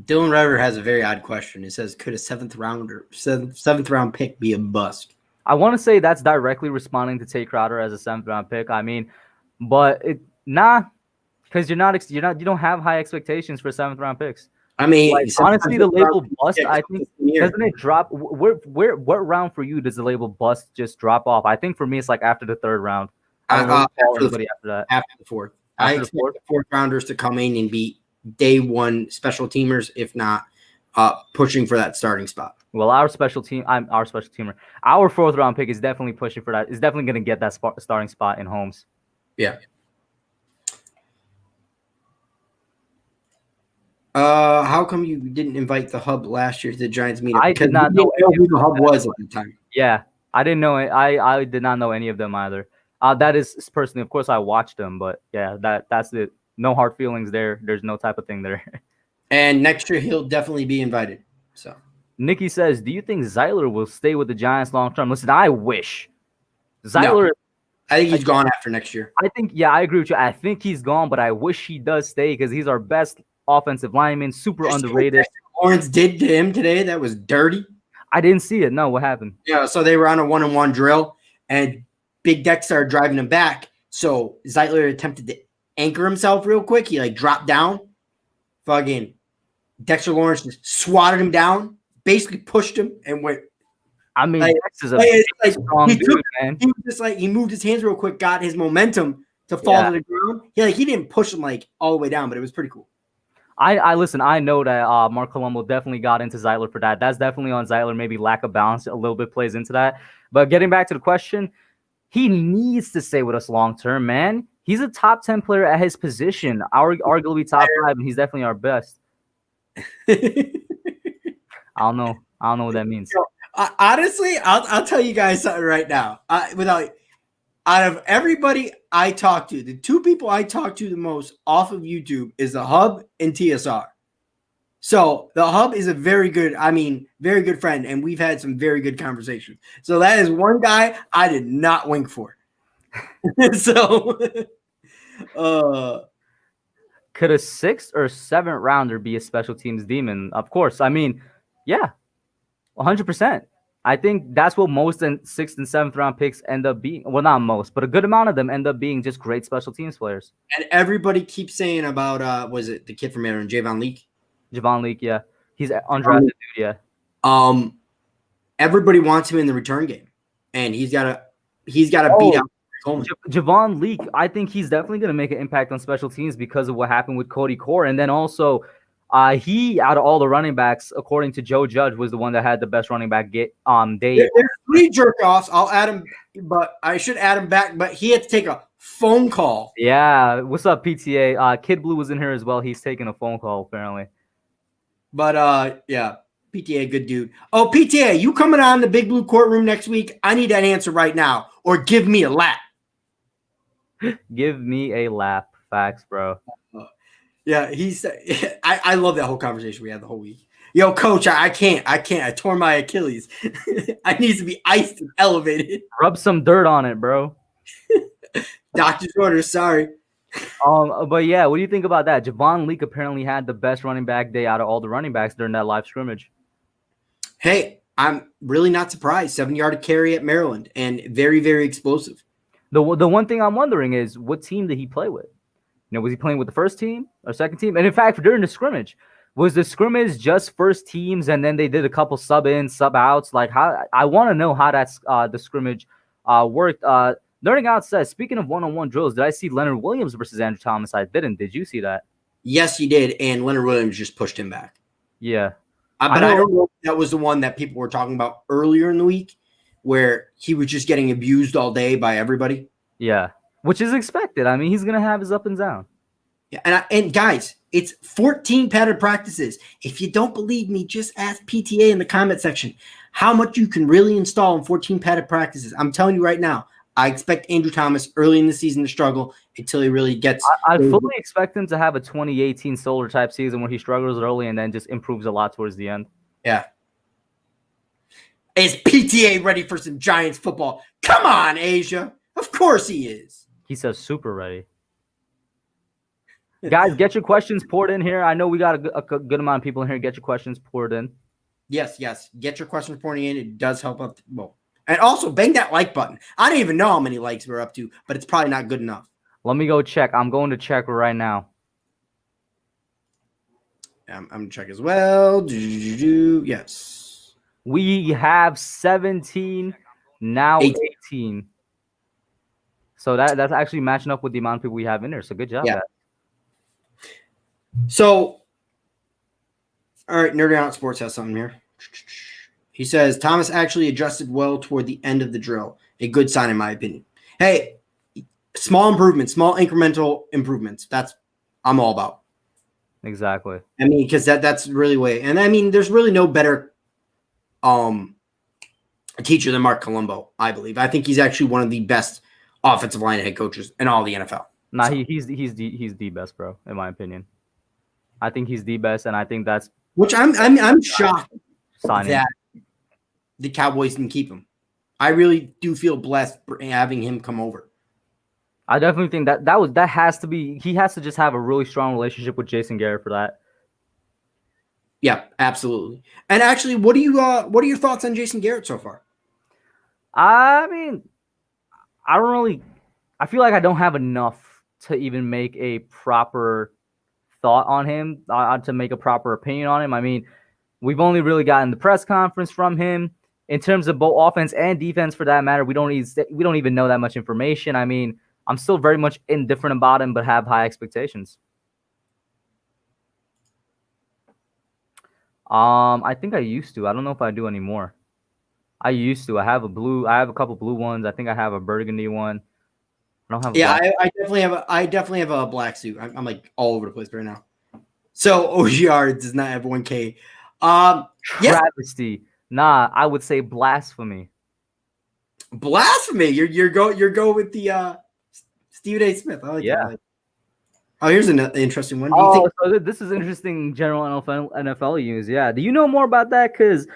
S1: Dylan Rever has a very odd question. It says, could a 7th round pick be a bust?
S2: I want to say that's directly responding to Tay Crowder as a 7th round pick. I mean, but because you don't have high expectations for 7th round picks.
S1: I mean,
S2: like, honestly, the label bust, I think, doesn't it drop? What round for you does the label bust just drop off? I think for me, it's like after the 3rd round.
S1: After the 4th. I expect the 4th rounders to come in and be day one special teamers, if not pushing for that starting spot.
S2: Well, our 4th round pick is definitely pushing for that. Is definitely going to get that starting spot in Holmes.
S1: Yeah. How come you didn't invite the Hub last year to the Giants meetup?
S2: I did not know
S1: who the Hub was at the time.
S2: Yeah, I didn't know it. I did not know any of them either. That is personally, of course, I watched them, but yeah, that's it. No hard feelings there. There's no type of thing there.
S1: And next year he'll definitely be invited. So
S2: Nikki says, "Do you think Zeitler will stay with the Giants long term?" Listen, I wish Zeitler.
S1: No, I think he's gone after next year.
S2: I agree with you. I think he's gone, but I wish he does stay because he's our best offensive lineman, super underrated.
S1: Lawrence did to him today. That was dirty.
S2: I didn't see it. No, what happened?
S1: Yeah, so they were on a 1-on-1 drill, and Big Deck started driving him back. So Zeitler attempted to anchor himself real quick. He like dropped down. Fucking Dexter Lawrence just swatted him down, basically pushed him, and went.
S2: I mean, Dex is a strong dude, man.
S1: He was just like he moved his hands real quick, got his momentum to fall to the ground. He didn't push him like all the way down, but it was pretty cool.
S2: I listen. I know that Mark Colombo definitely got into Zeitler for that. That's definitely on Zeitler. Maybe lack of balance a little bit plays into that. But getting back to the question, he needs to stay with us long term, man. He's a top 10 player at his position. Arguably top 5, and he's definitely our best. I don't know what that means.
S1: Honestly, I'll tell you guys something right now. Out of everybody I talk to, the 2 people I talk to the most off of YouTube is the Hub and TSR. So the Hub is a very good friend, and we've had some very good conversations. So that is one guy I did not wink for. So
S2: Could a 6th or 7th rounder be a special teams demon? Of course. I mean, yeah, 100%. I think that's what most and 6th and 7th round picks end up being. Well, not most, but a good amount of them end up being just great special teams players.
S1: And everybody keeps saying about was it the kid from Maryland, Javon Leake?
S2: Javon Leake, yeah. He's undrafted dude, yeah.
S1: Everybody wants him in the return game. And he's gotta beat out Coleman.
S2: Javon Leake, I think he's definitely going to make an impact on special teams because of what happened with Cody Core. And then also, he, out of all the running backs, according to Joe Judge, was the one that had the best running back day.
S1: There's 3 jerk-offs. I'll add him, but I should add him back. But he had to take a phone call.
S2: Yeah. What's up, PTA? Kid Blue was in here as well. He's taking a phone call, apparently.
S1: But, yeah, PTA, good dude. Oh, PTA, you coming on the Big Blue courtroom next week? I need that answer right now, or give me a lap.
S2: Give me a lap. Facts, bro.
S1: Yeah, I love that whole conversation we had the whole week. Yo, coach, I can't. I tore my Achilles. I need to be iced and elevated.
S2: Rub some dirt on it, bro.
S1: Doctor's orders, sorry.
S2: But yeah, what do you think about that? Javon Leake apparently had the best running back day out of all the running backs during that live scrimmage.
S1: Hey, I'm really not surprised. 7-yard carry at Maryland and very, very explosive.
S2: The one thing I'm wondering is what team did he play with? You know, was he playing with the first team or second team? And in fact, during the scrimmage, was the scrimmage just first teams and then they did a couple sub-ins, sub-outs? Like, how I want to know how that's the scrimmage worked. Learning Out says, speaking of one-on-one drills, did I see Leonard Williams versus Andrew Thomas? I didn't. Did you see that?
S1: Yes, you did. And Leonard Williams just pushed him back.
S2: Yeah.
S1: But I don't know if that was the one that people were talking about earlier in the week where he was just getting abused all day by everybody.
S2: Yeah. Which is expected. I mean, he's going to have his up and down.
S1: Yeah, and guys, it's 14 padded practices. If you don't believe me, just ask PTA in the comment section how much you can really install in 14 padded practices. I'm telling you right now, I expect Andrew Thomas early in the season to struggle until he really gets.
S2: I fully expect him to have a 2018 solar type season where he struggles early and then just improves a lot towards the end.
S1: Yeah. Is PTA ready for some Giants football? Come on, Asia. Of course he is.
S2: He says super ready. Guys, get your questions poured in here. I know we got a good amount of people in here. Get your questions poured in.
S1: Yes. Get your questions poured in. It does help out. Well, and also bang that like button. I don't even know how many likes we're up to, but it's probably not good enough.
S2: Let me go check. I'm going to check right now.
S1: I'm going to check as well. Yes.
S2: We have 17, now 18. So that's actually matching up with the amount of people we have in there. So good job, guys.
S1: So, all right, Nerding Out Sports has something here. He says, Thomas actually adjusted well toward the end of the drill. A good sign, in my opinion. Hey, small improvements, small incremental improvements. That's I'm all about.
S2: Exactly.
S1: I mean, because that's really way. And I mean, there's really no better teacher than Mark Colombo, I believe. I think he's actually one of the best offensive line head coaches in all the NFL.
S2: Nah, so. he's the best, bro, in my opinion. I think he's the best, and I think that's
S1: which I'm shocked that the Cowboys didn't keep him. I really do feel blessed for having him come over.
S2: I definitely think that has to be. He has to just have a really strong relationship with Jason Garrett for that.
S1: Yeah, absolutely. And actually, what are your thoughts on Jason Garrett so far?
S2: I mean, I feel like I don't have enough to even make a proper thought on him, to make a proper opinion on him. I mean, we've only really gotten the press conference from him. In terms of both offense and defense, for that matter, we don't even know that much information. I mean, I'm still very much indifferent about him, but have high expectations. I think I used to. I don't know if I do anymore. I used to. I have a couple blue ones. I think I have a burgundy one. I don't have.
S1: I definitely have a black suit. I'm like all over the place right now. So OGR does not have 1K.
S2: Travesty. Yes. Nah, I would say blasphemy.
S1: Blasphemy. You're go with the Stephen A. Smith. I like that. Oh, here's an interesting one.
S2: So this is interesting. General NFL use. Yeah. Do you know more about that? Because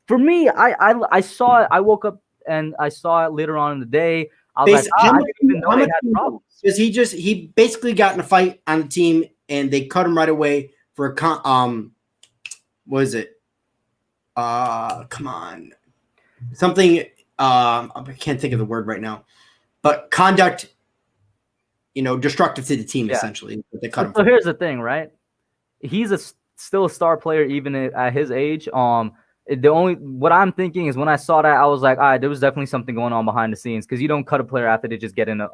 S2: for me, I saw it. I woke up and I saw it later on in the day. I was like, I didn't even know they had problems.
S1: Because he basically got in a fight on the team and they cut him right away for what is it? Come on, something. I can't think of the word right now, but conduct. Destructive to the team, essentially. They cut him.
S2: So here's the thing, right? He's still a star player even at his age. What I'm thinking is when I saw that, I was like, all right, there was definitely something going on behind the scenes because you don't cut a player after they just get in a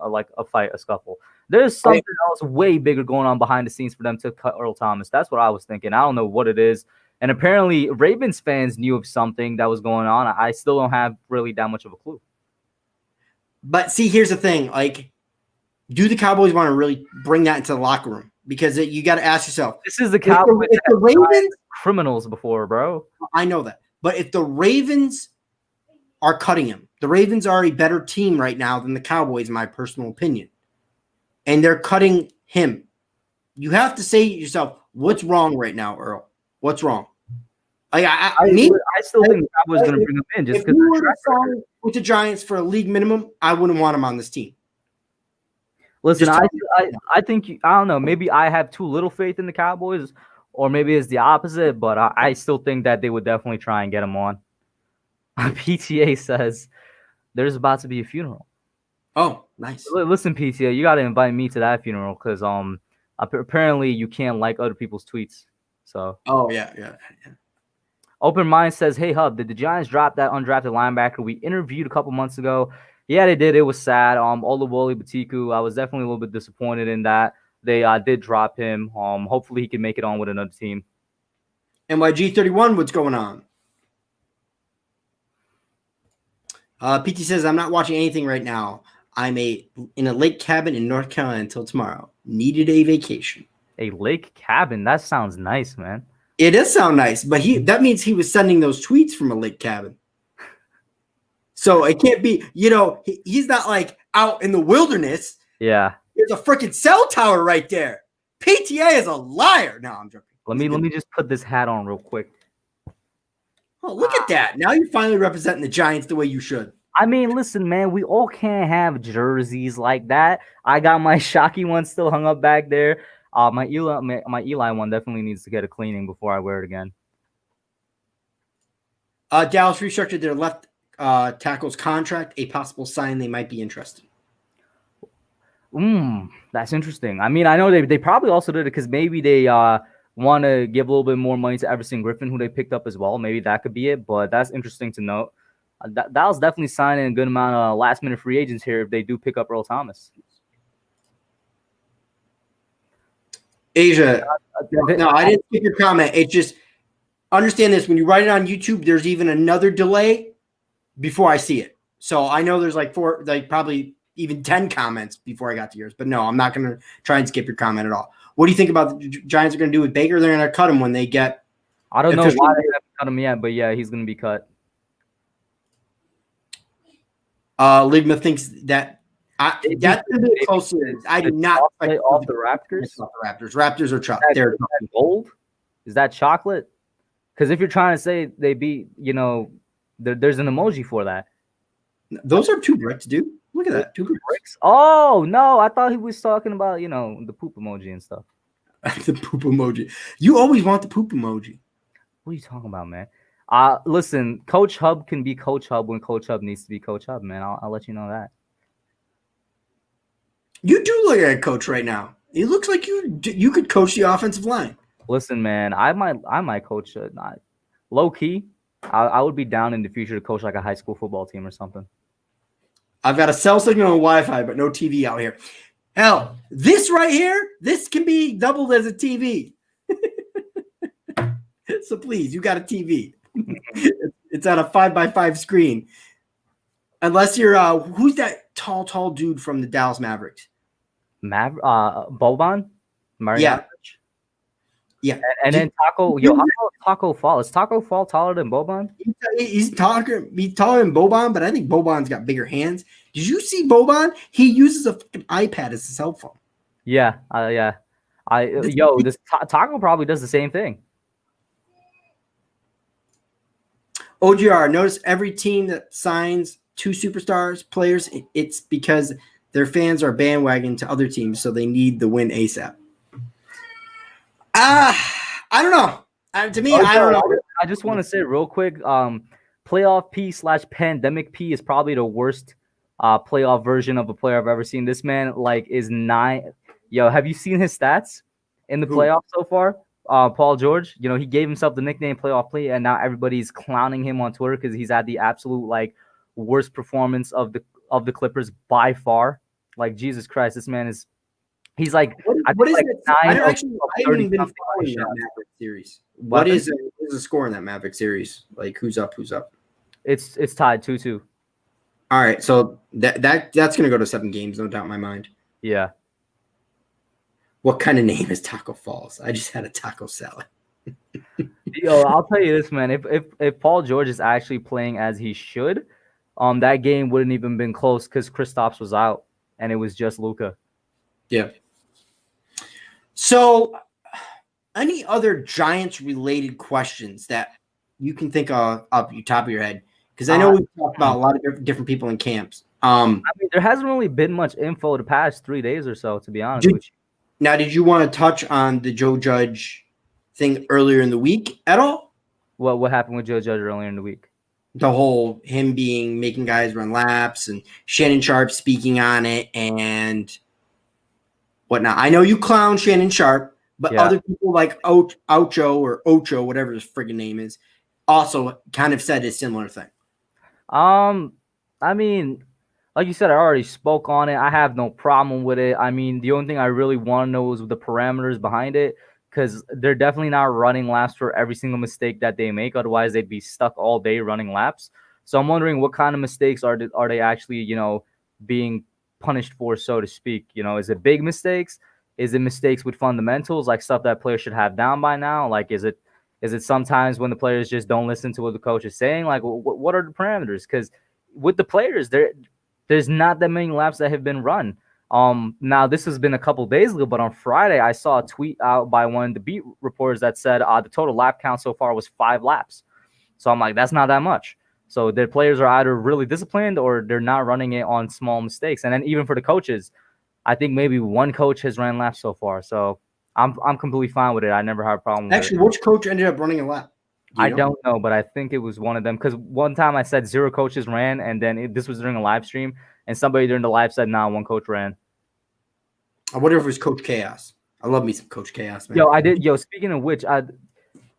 S2: fight, a scuffle. There's something else way bigger going on behind the scenes for them to cut Earl Thomas. That's what I was thinking. I don't know what it is. And apparently Ravens fans knew of something that was going on. I still don't have really that much of a clue.
S1: But see, here's the thing. Like, do the Cowboys want to really bring that into the locker room? Because you got to ask yourself.
S2: This is the Cowboys.
S1: If the Ravens
S2: criminals before, bro.
S1: I know that. But if the Ravens are cutting him, the Ravens are a better team right now than the Cowboys, in my personal opinion. And they're cutting him. You have to say to yourself, what's wrong right now, Earl? What's wrong? I
S2: still think the Cowboys are going to bring him in just because.
S1: If you were to sign with the Giants for a league minimum, I wouldn't want him on this team.
S2: Listen, I think I don't know. Maybe I have too little faith in the Cowboys, or maybe it's the opposite. But I still think that they would definitely try and get him on. PTA says there's about to be a funeral.
S1: Oh, nice.
S2: Listen, PTA, you got to invite me to that funeral because apparently you can't like other people's tweets. So.
S1: Oh yeah.
S2: Open Mind says, hey, Hub, did the Giants drop that undrafted linebacker we interviewed a couple months ago? Yeah, they did. It was sad. Olawale Batiku, I was definitely a little bit disappointed in that. They did drop him. Hopefully he can make it on with another team.
S1: NYG31, what's going on? PT says, I'm not watching anything right now. I'm in a lake cabin in North Carolina until tomorrow. Needed a vacation.
S2: A lake cabin? That sounds nice, man.
S1: It does sound nice, but that means he was sending those tweets from a lake cabin. So it can't be, he's not like out in the wilderness.
S2: Yeah.
S1: There's a freaking cell tower right there. PTA is a liar. No, I'm joking.
S2: Let me just put this hat on real quick.
S1: Oh, look at that. Now you're finally representing the Giants the way you should.
S2: I mean, listen, man, we all can't have jerseys like that. I got my Shockey one still hung up back there. My Eli one definitely needs to get a cleaning before I wear it again.
S1: Dallas restructured their left tackle's contract, a possible sign they might be interested.
S2: That's interesting. I mean, I know they probably also did it because maybe they want to give a little bit more money to Everson Griffin, who they picked up as well. Maybe that could be it, but that's interesting to note. Dallas definitely signing a good amount of last-minute free agents here if they do pick up Earl Thomas.
S1: Asia, no, I didn't skip your comment. It's just, understand this. When you write it on YouTube, there's even another delay before I see it. So I know there's probably even 10 comments before I got to yours. But no, I'm not going to try and skip your comment at all. What do you think about the Giants are going to do with Baker? They're going to cut him when they get.
S2: I don't know why they haven't cut him yet, but yeah, he's going to be cut.
S1: Ligma thinks that that's going to be close to it. I do not
S2: off the Raptors.
S1: Raptors are they're
S2: gold. Is that chocolate? Because if you're trying to say they beat, there's an emoji for that.
S1: Those are 2 bricks, dude. Look at that. 2 bricks.
S2: Oh no, I thought he was talking about the poop emoji and stuff.
S1: The poop emoji. You always want the poop emoji.
S2: What are you talking about, man? Listen, Coach Hub can be Coach Hub when Coach Hub needs to be Coach Hub, man. I'll let you know that.
S1: You do look like a coach right now. It looks like you could coach the offensive line.
S2: Listen, man, I might coach. Low key, I would be down in the future to coach like a high school football team or something.
S1: I've got a cell signal and Wi-Fi, but no TV out here. Hell, this right here, this can be doubled as a TV. So please, you got a TV. It's on a 5x5 screen. Unless you're who's that tall dude from the Dallas Mavericks?
S2: Boban?
S1: Yeah. Yeah.
S2: And then Taco. How tall is Taco Fall? Is Taco Fall taller than Boban?
S1: He's taller than Boban, but I think Boban's got bigger hands. Did you see Boban? He uses a fucking iPad as a cell phone.
S2: Yeah. Yeah. This Taco probably does the same thing.
S1: OGR, notice every team that signs 2 superstars players, it's because their fans are bandwagon to other teams, so they need the win ASAP. I don't know. To me,
S2: Oh,
S1: I don't know.
S2: I just want to say real quick, playoff P/pandemic P is probably the worst playoff version of a player I've ever seen. This man is 9. Yo, have you seen his stats in the playoffs so far? Paul George, he gave himself the nickname playoff play, and now everybody's clowning him on Twitter because he's had the absolute worst performance of the Clippers by far. Jesus Christ, this man is. He's like,
S1: what is it? I haven't even been
S2: something
S1: following that Maverick series. What is the score in that Maverick series? Who's up? Who's up?
S2: It's tied 2-2.
S1: All right, so that's gonna go to 7 games, no doubt in my mind.
S2: Yeah.
S1: What kind of name is Taco Falls? I just had a taco salad.
S2: Yo, I'll tell you this, man. If Paul George is actually playing as he should, that game wouldn't even been close because Kristaps was out and it was just Luka.
S1: Yeah. So, any other Giants-related questions that you can think of off the top of your head? Because I know we've talked about a lot of different people in camps.
S2: I mean, there hasn't really been much info the past 3 days or so, to be honest with you.
S1: Now, did you want to touch on the Joe Judge thing earlier in the week at all?
S2: What happened with Joe Judge earlier in the week?
S1: The whole him making guys run laps and Shannon Sharp speaking on it and whatnot. I know you clown Shannon Sharp, but other people like Ocho, whatever his friggin' name is, also kind of said a similar thing.
S2: I mean, like you said, I already spoke on it. I have no problem with it. I mean, the only thing I really want to know is the parameters behind it, because they're definitely not running laps for every single mistake that they make. Otherwise, they'd be stuck all day running laps. So I'm wondering what kind of mistakes are they actually, being punished for, so to speak. Is it big mistakes? Is it mistakes with fundamentals, like stuff that players should have down by now? Is it sometimes when the players just don't listen to what the coach is saying? What are the parameters? Because with the players, there's not that many laps that have been run. Now this has been a couple days ago, but on Friday I saw a tweet out by one of the beat reporters that said the total lap count so far was 5 laps. So I'm like, that's not that much. So the players are either really disciplined or they're not running it on small mistakes. And then even for the coaches, I think maybe one coach has ran laps so far. So I'm completely fine with it. I never had a problem with it.
S1: Actually, which coach ended up running a lap?
S2: I don't know, but I think it was one of them. Because one time I said 0 coaches ran, and then this was during a live stream, and somebody during the live said, nah, 1 coach ran.
S1: I wonder if it was Coach Chaos. I love me some Coach Chaos, man.
S2: Speaking of which,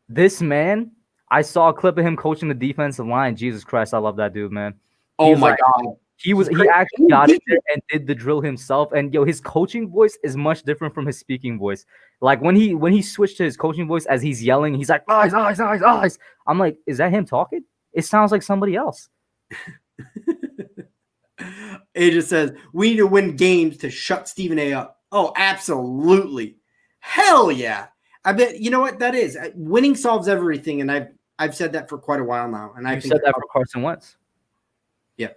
S2: this man, I saw a clip of him coaching the defensive line. Jesus Christ, I love that dude, man.
S1: Oh my God.
S2: He actually got in there and did the drill himself. And his coaching voice is much different from his speaking voice. Like when he switched to his coaching voice as he's yelling, he's like, eyes, eyes, eyes, eyes. I'm like, is that him talking? It sounds like somebody else.
S1: It just says, we need to win games to shut Stephen A up. Oh, absolutely. Hell yeah. I bet, you know what that is? Winning solves everything. And I've said that for quite a while now. And I
S2: said that for Carson Wentz.
S1: Yeah.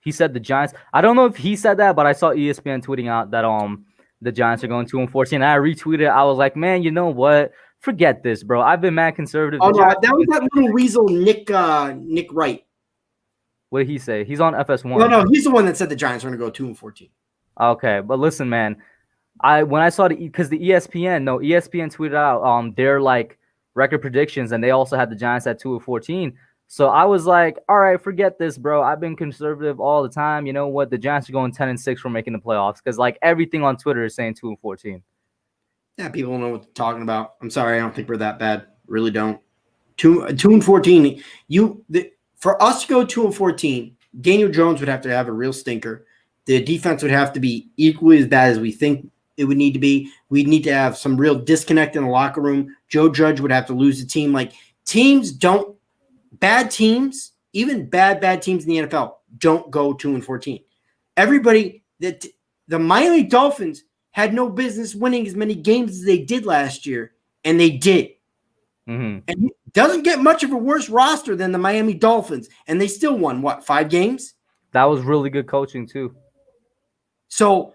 S2: He said the Giants. I don't know if he said that, but I saw ESPN tweeting out that the Giants are going 2-14. And I retweeted. I was like, man, you know what? Forget this, bro. I've been mad conservative.
S1: Oh, no, that was that little weasel Nick Wright.
S2: What did he say? He's on FS1.
S1: No, he's the one that said the Giants are going to go 2-14.
S2: Okay, but listen, man. When I saw because the ESPN tweeted out their record predictions, and they also had the Giants at 2-14. So I was like, all right, forget this, bro. I've been conservative all the time. You know what? The Giants are going 10-6 for making the playoffs because everything on Twitter is saying 2-14.
S1: Yeah, people don't know what they're talking about. I'm sorry, I don't think we're that bad. Really don't. 2-14. For us to go 2-14, Daniel Jones would have to have a real stinker. The defense would have to be equally as bad as we think it would need to be. We'd need to have some real disconnect in the locker room. Joe Judge would have to lose the team. Bad teams, even bad teams in the NFL, don't go 2-14. Everybody, the Miami Dolphins had no business winning as many games as they did last year, and they did.
S2: Mm-hmm.
S1: And it doesn't get much of a worse roster than the Miami Dolphins, and they still won, 5 games?
S2: That was really good coaching, too.
S1: So,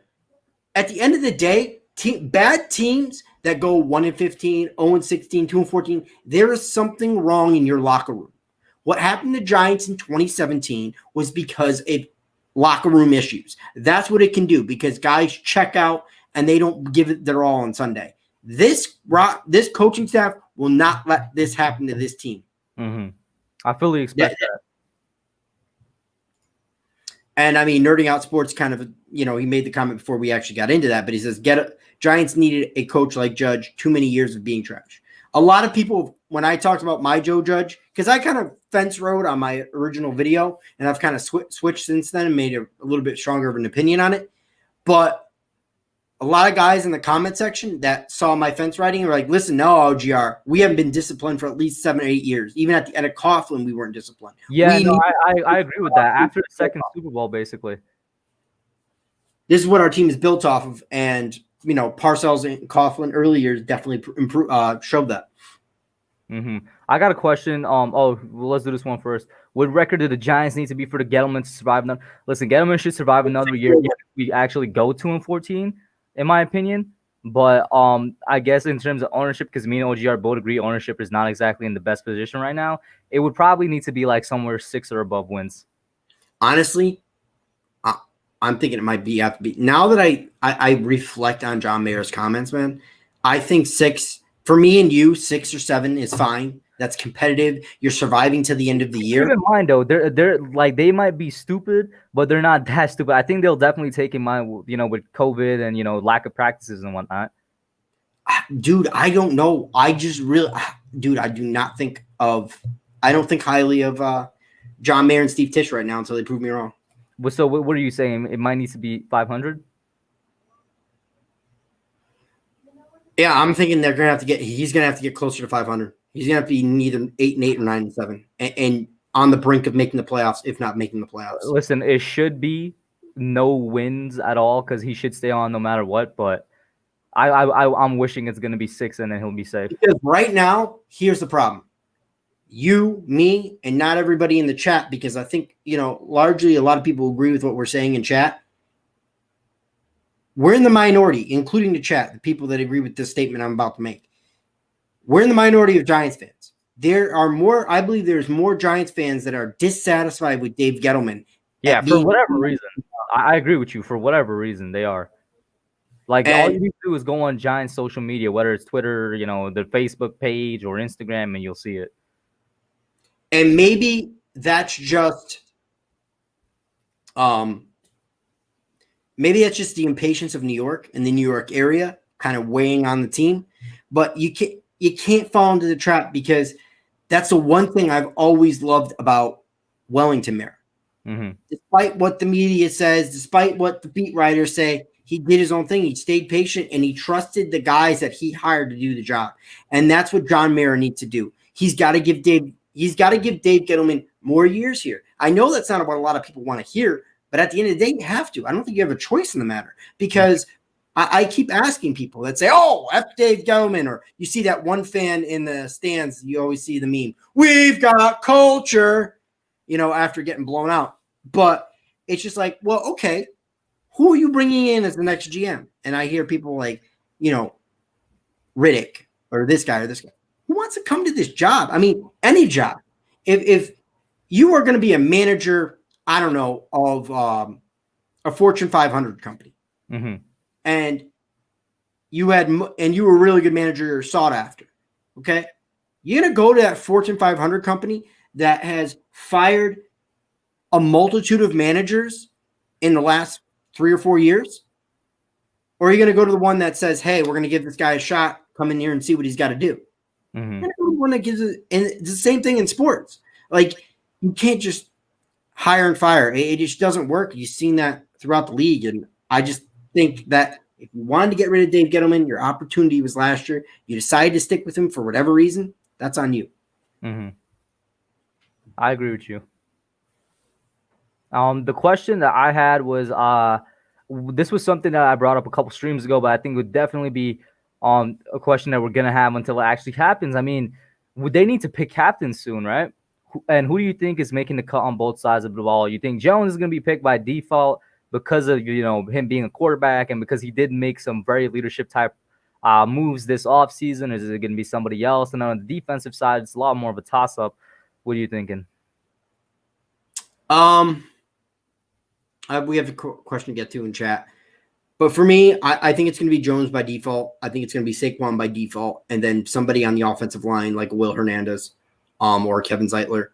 S1: at the end of the day, bad teams that go 1-15, 0-16, 2-14, there is something wrong in your locker room. What happened to Giants in 2017 was because of locker room issues. That's what it can do because guys check out and they don't give it their all on Sunday. This coaching staff will not let this happen to this team.
S2: Mm-hmm. I fully expect that.
S1: And I mean, Nerding Out Sports kind of, he made the comment before we actually got into that, but he says, Giants needed a coach like Judge, too many years of being trash. A lot of people, when I talked about my Joe Judge, because I kind of fence rode on my original video, and I've kind of switched since then and made a little bit stronger of an opinion on it. But a lot of guys in the comment section that saw my fence riding were like, listen, no, OGR, we haven't been disciplined for at least 7 or 8 years. Even at the end of Coughlin, we weren't disciplined.
S2: Yeah, I agree with that. After the second Super Bowl, basically.
S1: This is what our team is built off of. And, Parcells and Coughlin early years definitely showed that.
S2: Mm-hmm. I got a question. Let's do this one first. What record do the Giants need to be for the Gettleman to survive? Listen, Gettleman should survive another year if we actually go 2-14, in my opinion. But I guess in terms of ownership, because me and OGR both agree ownership is not exactly in the best position right now, it would probably need to be like somewhere 6 or above wins.
S1: Honestly, I'm thinking it might have to be. Now that I reflect on John Mayer's comments, man, I think 6 for me and you, 6 or 7 is fine. That's competitive. You're surviving to the end of the year.
S2: Keep in mind though, they're like, they might be stupid, but they're not that stupid. I think they'll definitely take in mind, with COVID and lack of practices and whatnot.
S1: Dude, I don't know. I just really, dude, I do not think I don't think highly of John Mayer and Steve Tisch right now until they prove me wrong.
S2: So what are you saying? It might need to be 500.
S1: Yeah, I'm thinking he's gonna have to get closer to 500. He's gonna have to be either 8-8 or 9-7, and on the brink of making the playoffs, if not making the playoffs.
S2: Listen, it should be no wins at all because he should stay on no matter what. But I'm wishing it's gonna be 6 and then he'll be safe.
S1: Because right now, here's the problem: you, me, and not everybody in the chat. Because I think largely a lot of people agree with what we're saying in chat. We're in the minority, including the chat, the people that agree with this statement I'm about to make. We're in the minority of Giants fans. I believe there's more Giants fans that are dissatisfied with Dave Gettleman.
S2: Yeah, for whatever reason. I agree with you. For whatever reason, they are. Like, all you need to do is go on Giants social media, whether it's Twitter, the Facebook page or Instagram, and you'll see it.
S1: And maybe that's just the impatience of New York and the New York area kind of weighing on the team. But you can't fall into the trap, because that's the one thing I've always loved about Wellington Mayer.
S2: Mm-hmm.
S1: Despite what the media says, despite what the beat writers say, he did his own thing. He stayed patient and he trusted the guys that he hired to do the job. And that's what John Mayer needs to do. He's got to give Dave Gettleman more years here. I know that's not what a lot of people want to hear, but at the end of the day, you have to. I don't think you have a choice in the matter, because I keep asking people that say, oh, F Dave Gettleman, or you see that one fan in the stands, you always see the meme, we've got culture, after getting blown out. But it's just like, well, okay, who are you bringing in as the next GM? And I hear people like, Riddick or this guy. Who wants to come to this job? I mean, any job. If you are going to be a manager, I don't know, of a Fortune 500 company,
S2: mm-hmm.
S1: and you were a really good manager, or sought after, okay? You're going to go to that Fortune 500 company that has fired a multitude of managers in the last 3 or 4 years? Or are you going to go to the one that says, hey, we're going to give this guy a shot, come in here and see what he's got to do?
S2: Mm-hmm.
S1: You're going to go to the one that gives it, and it's the same thing in sports. Like, you can't just hire and fire. It just doesn't work. You've seen that throughout the league. And I just think that if you wanted to get rid of Dave Gettleman, your opportunity was last year. You decided to stick with him for whatever reason. That's on you.
S2: Mm-hmm. I agree with you. The question that I had was, this was something that I brought up a couple streams ago, but I think it would definitely be a question that we're going to have until it actually happens. I mean, would they need to pick captains soon, right? And who do you think is making the cut on both sides of the ball? You think Jones is going to be picked by default because of, him being a quarterback and because he did make some very leadership type moves this offseason? Or is it going to be somebody else? And on the defensive side, it's a lot more of a toss-up. What are you thinking?
S1: We have a question to get to in chat. But for me, I think it's going to be Jones by default. I think it's going to be Saquon by default, and then somebody on the offensive line like Will Hernandez, or Kevin Zeitler,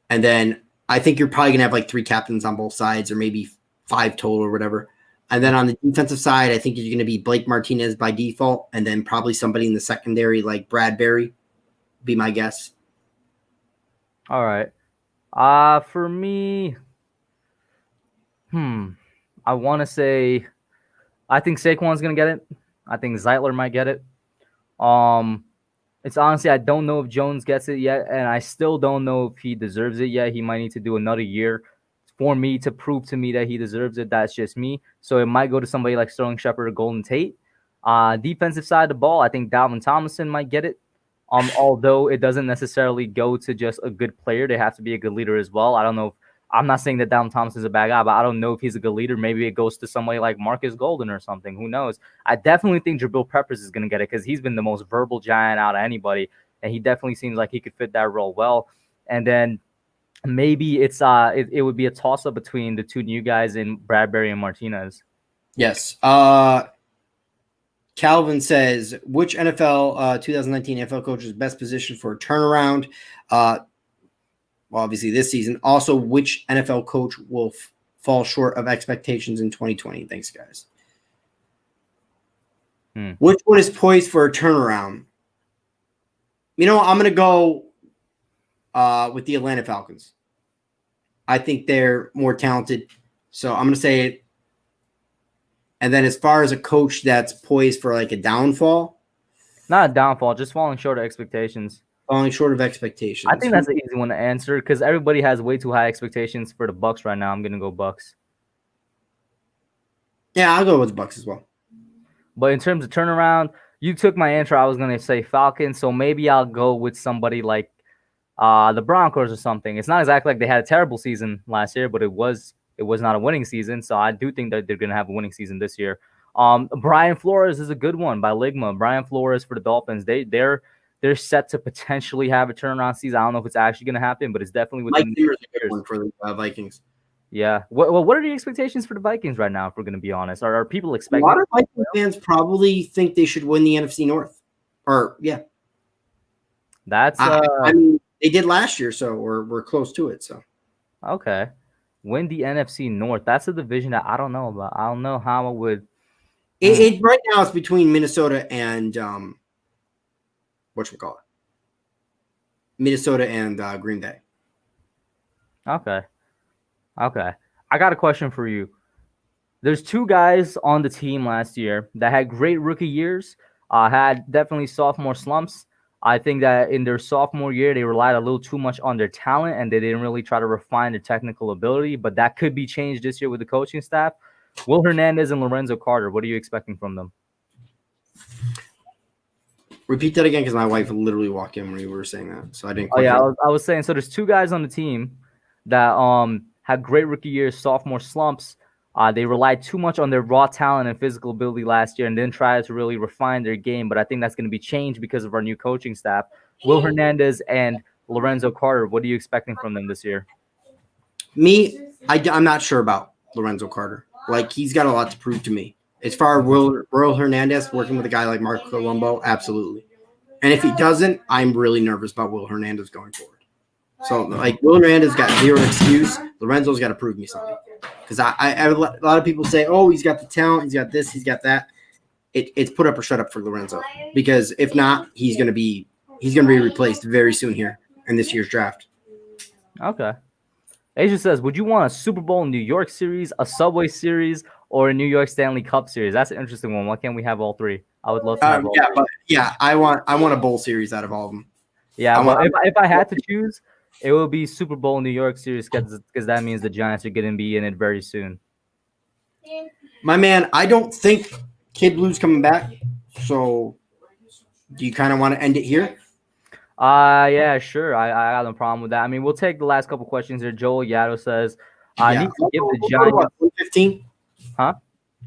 S1: and then I think you're probably going to have like 3 captains on both sides, or maybe 5 total or whatever. And then on the defensive side, I think you're going to be Blake Martinez by default, and then probably somebody in the secondary like Bradbury, be my guess.
S2: All right. For me, I want to say. I think Saquon's gonna get it. I think Zeitler might get it. It's honestly, I don't know if Jones gets it yet, and I still don't know if he deserves it yet. He might need to do another year for me to prove to me that he deserves it. That's just me. So it might go to somebody like Sterling Shepard or Golden Tate. Defensive side of the ball, I think Dalvin Tomlinson might get it. Although it doesn't necessarily go to just a good player, they have to be a good leader as well. I don't know. I'm not saying that Dalvin Thompson's a bad guy, but I don't know if he's a good leader. Maybe it goes to somebody like Marcus Golden or something. Who knows? I definitely think Jabril Peppers is going to get it because he's been the most verbal giant out of anybody, and he definitely seems like he could fit that role well. And then maybe it would be a toss-up between the 2 new guys in Bradbury and Martinez.
S1: Yes. Calvin says, which NFL 2019 NFL coach is best positioned for a turnaround? Well, obviously this season. Also, which NFL coach will fall short of expectations in 2020? Thanks, guys. Which one is poised for a turnaround? I'm going to go with the Atlanta Falcons. I think they're more talented. So I'm going to say it. And then as far as a coach that's poised for like a downfall.
S2: Not a downfall, just falling short of expectations.
S1: Falling short of expectations.
S2: I think that's an easy one to answer because everybody has way too high expectations for the Bucs right now. I'm going to go Bucs.
S1: Yeah, I'll go with the Bucs as well.
S2: But in terms of turnaround, you took my answer. I was going to say Falcons, so maybe I'll go with somebody like the Broncos or something. It's not exactly like they had a terrible season last year, but it was not a winning season, so I do think that they're going to have a winning season this year. Brian Flores is a good one by Ligma. Brian Flores for the Dolphins. They're set to potentially have a turnaround season. I don't know if it's actually going to happen, but it's definitely within
S1: the years. A good one for the Vikings.
S2: Yeah. What are the expectations for the Vikings right now, if we're going to be honest? Are people expecting?
S1: A lot of Vikings fans probably think they should win the NFC North.
S2: That's
S1: I mean, they did last year, so we're close to it. So
S2: okay. Win the NFC North. That's a division that I don't know about. I don't know how it would.
S1: It right now it's between Minnesota and whatchamacallit? Minnesota and Green Bay.
S2: Okay. I got a question for you. There's 2 guys on the team last year that had great rookie years, had definitely sophomore slumps. I think that in their sophomore year, they relied a little too much on their talent and they didn't really try to refine their technical ability, but that could be changed this year with the coaching staff. Will Hernandez and Lorenzo Carter, what are you expecting from them?
S1: Repeat that again because my wife literally walked in when you were saying that, so I didn't.
S2: I was saying, so there's 2 guys on the team that had great rookie years, sophomore slumps. They relied too much on their raw talent and physical ability last year and didn't try to really refine their game, but I think that's going to be changed because of our new coaching staff. Will Hernandez and Lorenzo Carter, what are you expecting from them this year?
S1: I'm not sure about Lorenzo Carter. Like, he's got a lot to prove to me. As far as Will Hernandez working with a guy like Mark Colombo, absolutely. And if he doesn't, I'm really nervous about Will Hernandez going forward. So, like, Will Hernandez got zero excuse. Lorenzo's got to prove me something. Because a lot of people say, oh, he's got the talent, he's got this, he's got that. It's put up or shut up for Lorenzo. Because if not, he's gonna be replaced very soon here in this year's draft.
S2: Okay. Asia says, would you want a Super Bowl New York series, a Subway series, or a New York Stanley Cup series? That's an interesting one. Why can't we have all 3? I would love to have all 3.
S1: I want a bowl series out of all of them.
S2: Yeah, but if I had to choose, it will be Super Bowl New York series because that means the Giants are going to be in it very soon.
S1: My man, I don't think Kid Blue's coming back. So, do you kind of want to end it here?
S2: Yeah, sure. I got no problem with that. I mean, we'll take the last couple questions here. Joel Yato says, I need to give the Giants
S1: 15.
S2: Huh?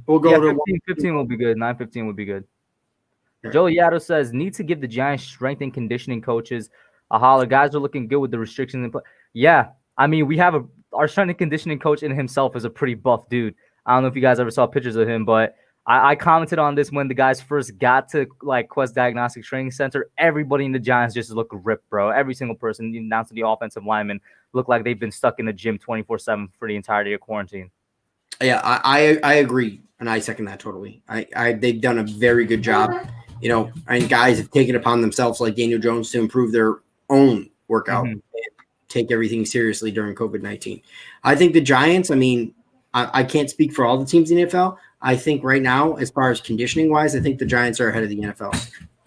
S1: We'll go to
S2: 15 will be good. 9:15 will be good. Okay. Joel Yato says, need to give the Giants strength and conditioning coaches a holler. Guys are looking good with the restrictions in play. Yeah, I mean, we have our strength and conditioning coach in himself is a pretty buff dude. I don't know if you guys ever saw pictures of him, but I commented on this when the guys first got to like Quest Diagnostic Training Center. Everybody in the Giants just looked ripped, bro. Every single person, down to the offensive lineman, looked like they've been stuck in the gym 24/7 for the entirety of quarantine.
S1: Yeah, I agree, and I second that totally. They've done a very good job, and guys have taken it upon themselves, like Daniel Jones, to improve their own workout and take everything seriously during COVID-19. I think the Giants, I mean, I can't speak for all the teams in the NFL. I think right now, as far as conditioning wise, I think the Giants are ahead of the NFL.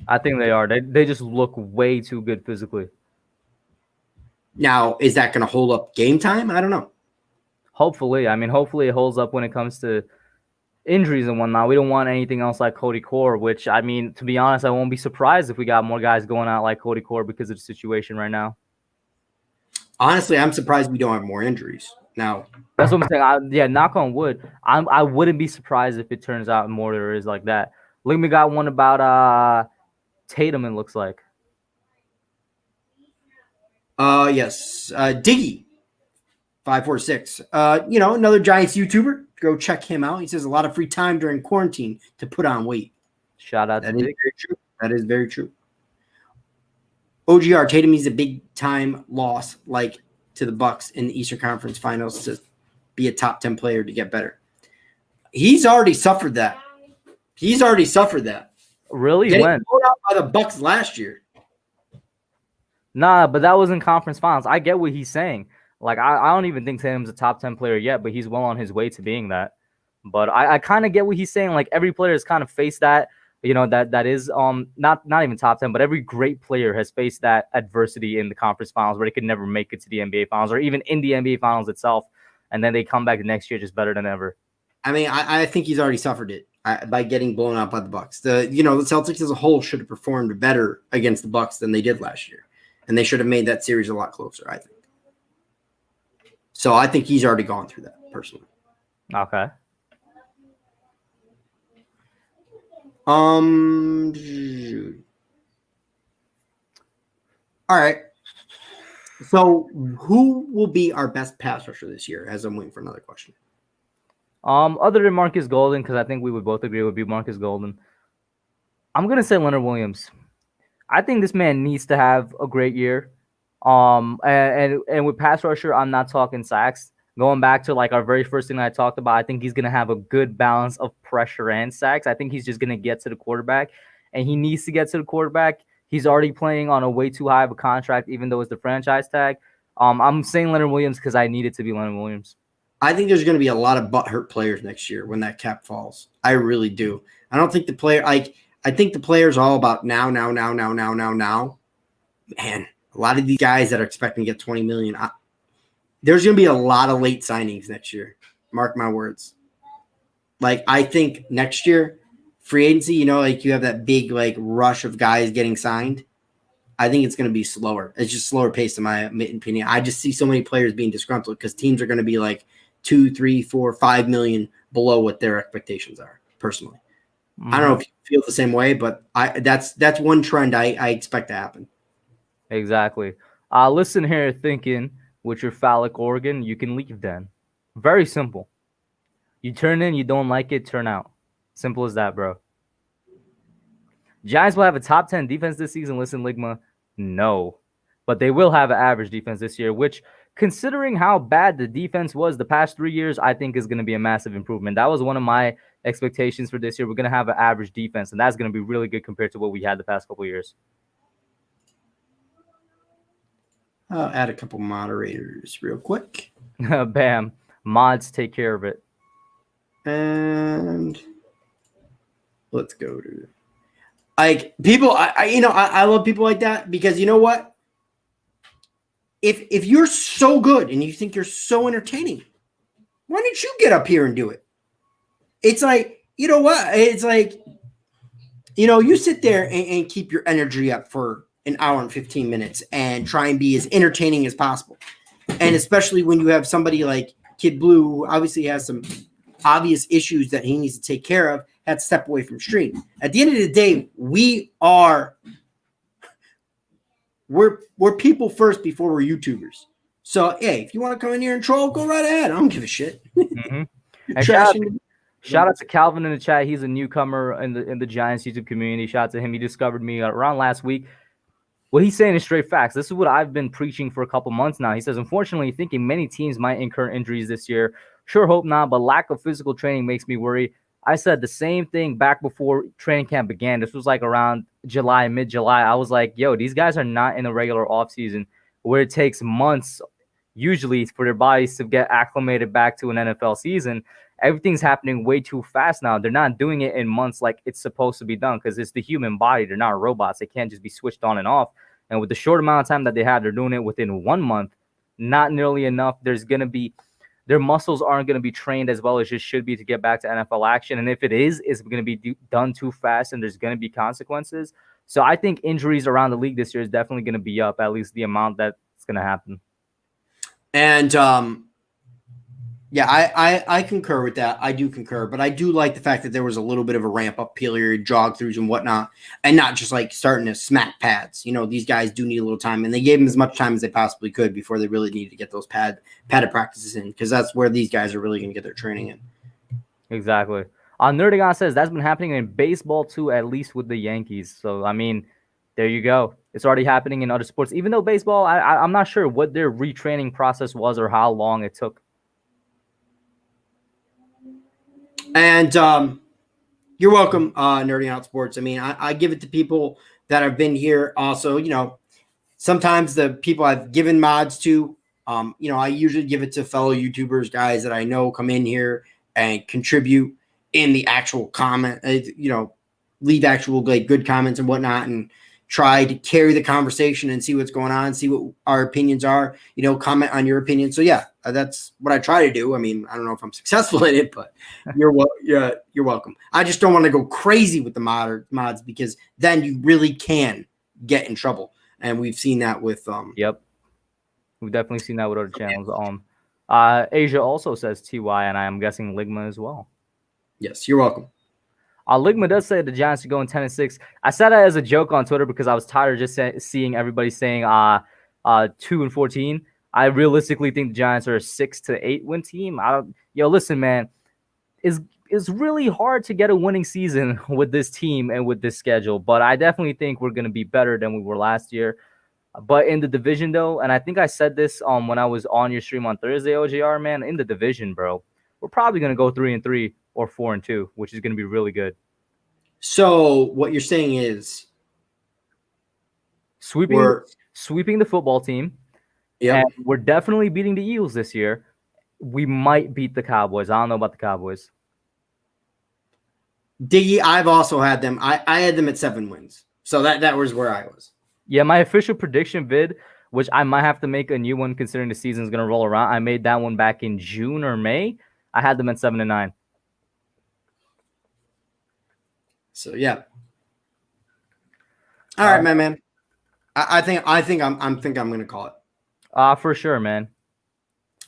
S2: I think they are. They just look way too good physically.
S1: Now, is that going to hold up game time? I don't know.
S2: Hopefully. I mean, hopefully it holds up when it comes to injuries and whatnot. We don't want anything else like Cody Core, which, I mean, to be honest, I won't be surprised if we got more guys going out like Cody Core because of the situation right now.
S1: Honestly, I'm surprised we don't have more injuries. Now,
S2: that's what I'm saying. Knock on wood. I wouldn't be surprised if it turns out more there is like that. Look, we got one about Tatum, it looks like.
S1: Yes. Diggy 546. Another Giants YouTuber. Go check him out. He says a lot of free time during quarantine to put on weight.
S2: Shout out to Diggy.
S1: Very true. That is very true. OGR, Tatum is a big time loss, like to the Bucks in the Eastern Conference Finals, to be a top 10 player to get better. He's already suffered that.
S2: Really?
S1: Getting
S2: When?
S1: blown out by the Bucks last year.
S2: Nah, but that was in conference finals. I get what he's saying. Like, I don't even think Tatum's a top 10 player yet, but he's well on his way to being that. But I kind of get what he's saying. Like, every player has kind of faced that. That is not even top 10, but every great player has faced that adversity in the conference finals where they could never make it to the NBA finals or even in the NBA finals itself. And then they come back the next year just better than ever.
S1: I mean, I think he's already suffered it by getting blown out by the Bucks. The Celtics as a whole should have performed better against the Bucks than they did last year. And they should have made that series a lot closer, I think. So I think he's already gone through that personally.
S2: Okay.
S1: All right. So who will be our best pass rusher this year? As I'm waiting for another question.
S2: Other than Marcus Golden, because I think we would both agree it would be Marcus Golden. I'm gonna say Leonard Williams. I think this man needs to have a great year. And with pass rusher, I'm not talking sacks. Going back to like our very first thing I talked about, I think he's gonna have a good balance of pressure and sacks. I think he's just gonna get to the quarterback, and he needs to get to the quarterback. He's already playing on a way too high of a contract, even though it's the franchise tag. I'm saying Leonard Williams because I need it to be Leonard Williams.
S1: I think there's going to be a lot of butthurt players next year when that cap falls. I really do. I don't think I think the players are all about now. Man, a lot of these guys that are expecting to get $20 million, there's going to be a lot of late signings next year. Mark my words. Like, I think next year, free agency, like you have that big like rush of guys getting signed. I think it's going to be slower. It's just slower pace in my opinion. I just see so many players being disgruntled because teams are going to be like 2, 3, 4, 5 million below what their expectations are. Personally, I don't know if you feel the same way, but that's one trend I expect to happen.
S2: Exactly. Listen here, thinking with your phallic organ, you can leave then. Very simple. You turn in, you don't like it, turn out. Simple as that, bro. Giants will have a top 10 defense this season. Listen, Ligma, no. But they will have an average defense this year, which, considering how bad the defense was the past 3 years, I think is going to be a massive improvement. That was one of my expectations for this year. We're going to have an average defense, and that's going to be really good compared to what we had the past couple of years.
S1: I'll add a couple moderators real quick.
S2: Bam. Mods take care of it.
S1: And let's go to like people. I love people like that because you know what? If you're so good and you think you're so entertaining, why don't you get up here and do it? It's like, you know what? It's like, you sit there and keep your energy up for an hour and 15 minutes and try and be as entertaining as possible. And especially when you have somebody like Kid Blue, who obviously has some obvious issues that he needs to take care of, had to step away from stream. At the end of the day, we're people first before we're YouTubers. So, hey, if you want to come in here and troll, go right ahead. I don't give a shit.
S2: Mm-hmm. And Shout out to Calvin in the chat. He's a newcomer in the Giants YouTube community. Shout out to him. He discovered me around last week. What he's saying is straight facts. This is what I've been preaching for a couple months now. He says, unfortunately, thinking many teams might incur injuries this year. Sure hope not, but lack of physical training makes me worry. I said the same thing back before training camp began. This was like around July, mid-July. I was like, yo, these guys are not in a regular offseason where it takes months usually for their bodies to get acclimated back to an NFL season. Everything's happening way too fast now. They're not doing it in months like it's supposed to be done because it's the human body. They're not robots. They can't just be switched on and off. And with the short amount of time that they have, they're doing it within 1 month. Not nearly enough. Their muscles aren't going to be trained as well as it should be to get back to NFL action. And if it is, it's going to be done too fast and there's going to be consequences. So I think injuries around the league this year is definitely going to be up, at least the amount that's going to happen.
S1: And yeah, I concur with that. I do concur, but I do like the fact that there was a little bit of a ramp up period, jog throughs and whatnot, and not just like starting to smack pads. You know, these guys do need a little time, and they gave them as much time as they possibly could before they really needed to get those padded practices in, because that's where these guys are really going to get their training in.
S2: Exactly. Nerdigon says that's been happening in baseball too, at least with the Yankees. So, I mean, there you go. It's already happening in other sports. Even though baseball, I'm not sure what their retraining process was or how long it took.
S1: And you're welcome, Nerding Out Sports. I mean, I give it to people that have been here also. You know, sometimes the people I've given mods to, you know, I usually give it to fellow YouTubers, guys that I know come in here and contribute in the actual comment, you know, leave actual like good comments and whatnot, and try to carry the conversation and see what's going on, see what our opinions are, you know, comment on your opinion. So yeah, that's what I try to do. I mean, I don't know if I'm successful in it, but you're welcome. I just don't want to go crazy with the mods because then you really can get in trouble. And we've seen that with
S2: Yep. We've definitely seen that with other channels. Asia also says TY, and I'm guessing Ligma as well.
S1: Yes, you're welcome.
S2: Ligma does say the Giants are going 10-6. I said that as a joke on Twitter because I was tired of just seeing everybody saying 2-14. I realistically think the Giants are a 6-8 win team. Listen, man, it's really hard to get a winning season with this team and with this schedule, but I definitely think we're going to be better than we were last year. But in the division, though, and I think I said this when I was on your stream on Thursday, OJR, man, in the division, bro, we're probably going to go 3-3 or 4-2, which is going to be really good.
S1: So what you're saying is
S2: sweeping the football team.
S1: Yeah,
S2: and we're definitely beating the Eagles this year. We might beat the Cowboys. I don't know about the Cowboys.
S1: Diggy, I've also had them. I had them at 7 wins. So that was where I was.
S2: Yeah, my official prediction vid, which I might have to make a new one considering the season's going to roll around. I made that one back in June or May. I had them at 7-9.
S1: So yeah. All right, my man. I think I'm going to call it.
S2: For sure, man.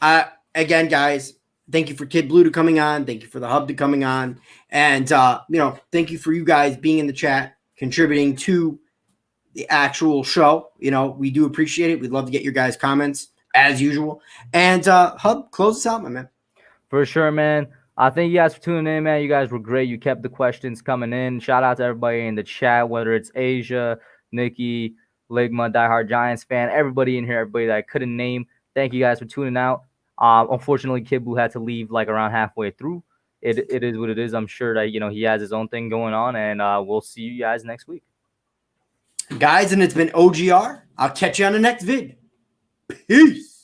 S1: Again, guys, thank you for Kid Blue to coming on. Thank you for the Hub to coming on, and thank you for you guys being in the chat, contributing to the actual show. You know, we do appreciate it. We'd love to get your guys' comments as usual. And Hub, close us out, my man.
S2: For sure, man. Thank you guys for tuning in, man. You guys were great. You kept the questions coming in. Shout out to everybody in the chat, whether it's Asia, Nikki, Ligma, diehard Giants fan, everybody in here, everybody that I couldn't name. Thank you guys for tuning out. Unfortunately, Kid Blue had to leave like around halfway through. It is what it is. I'm sure that he has his own thing going on, and we'll see you guys next week,
S1: guys. And it's been OGR. I'll catch you on the next vid. Peace.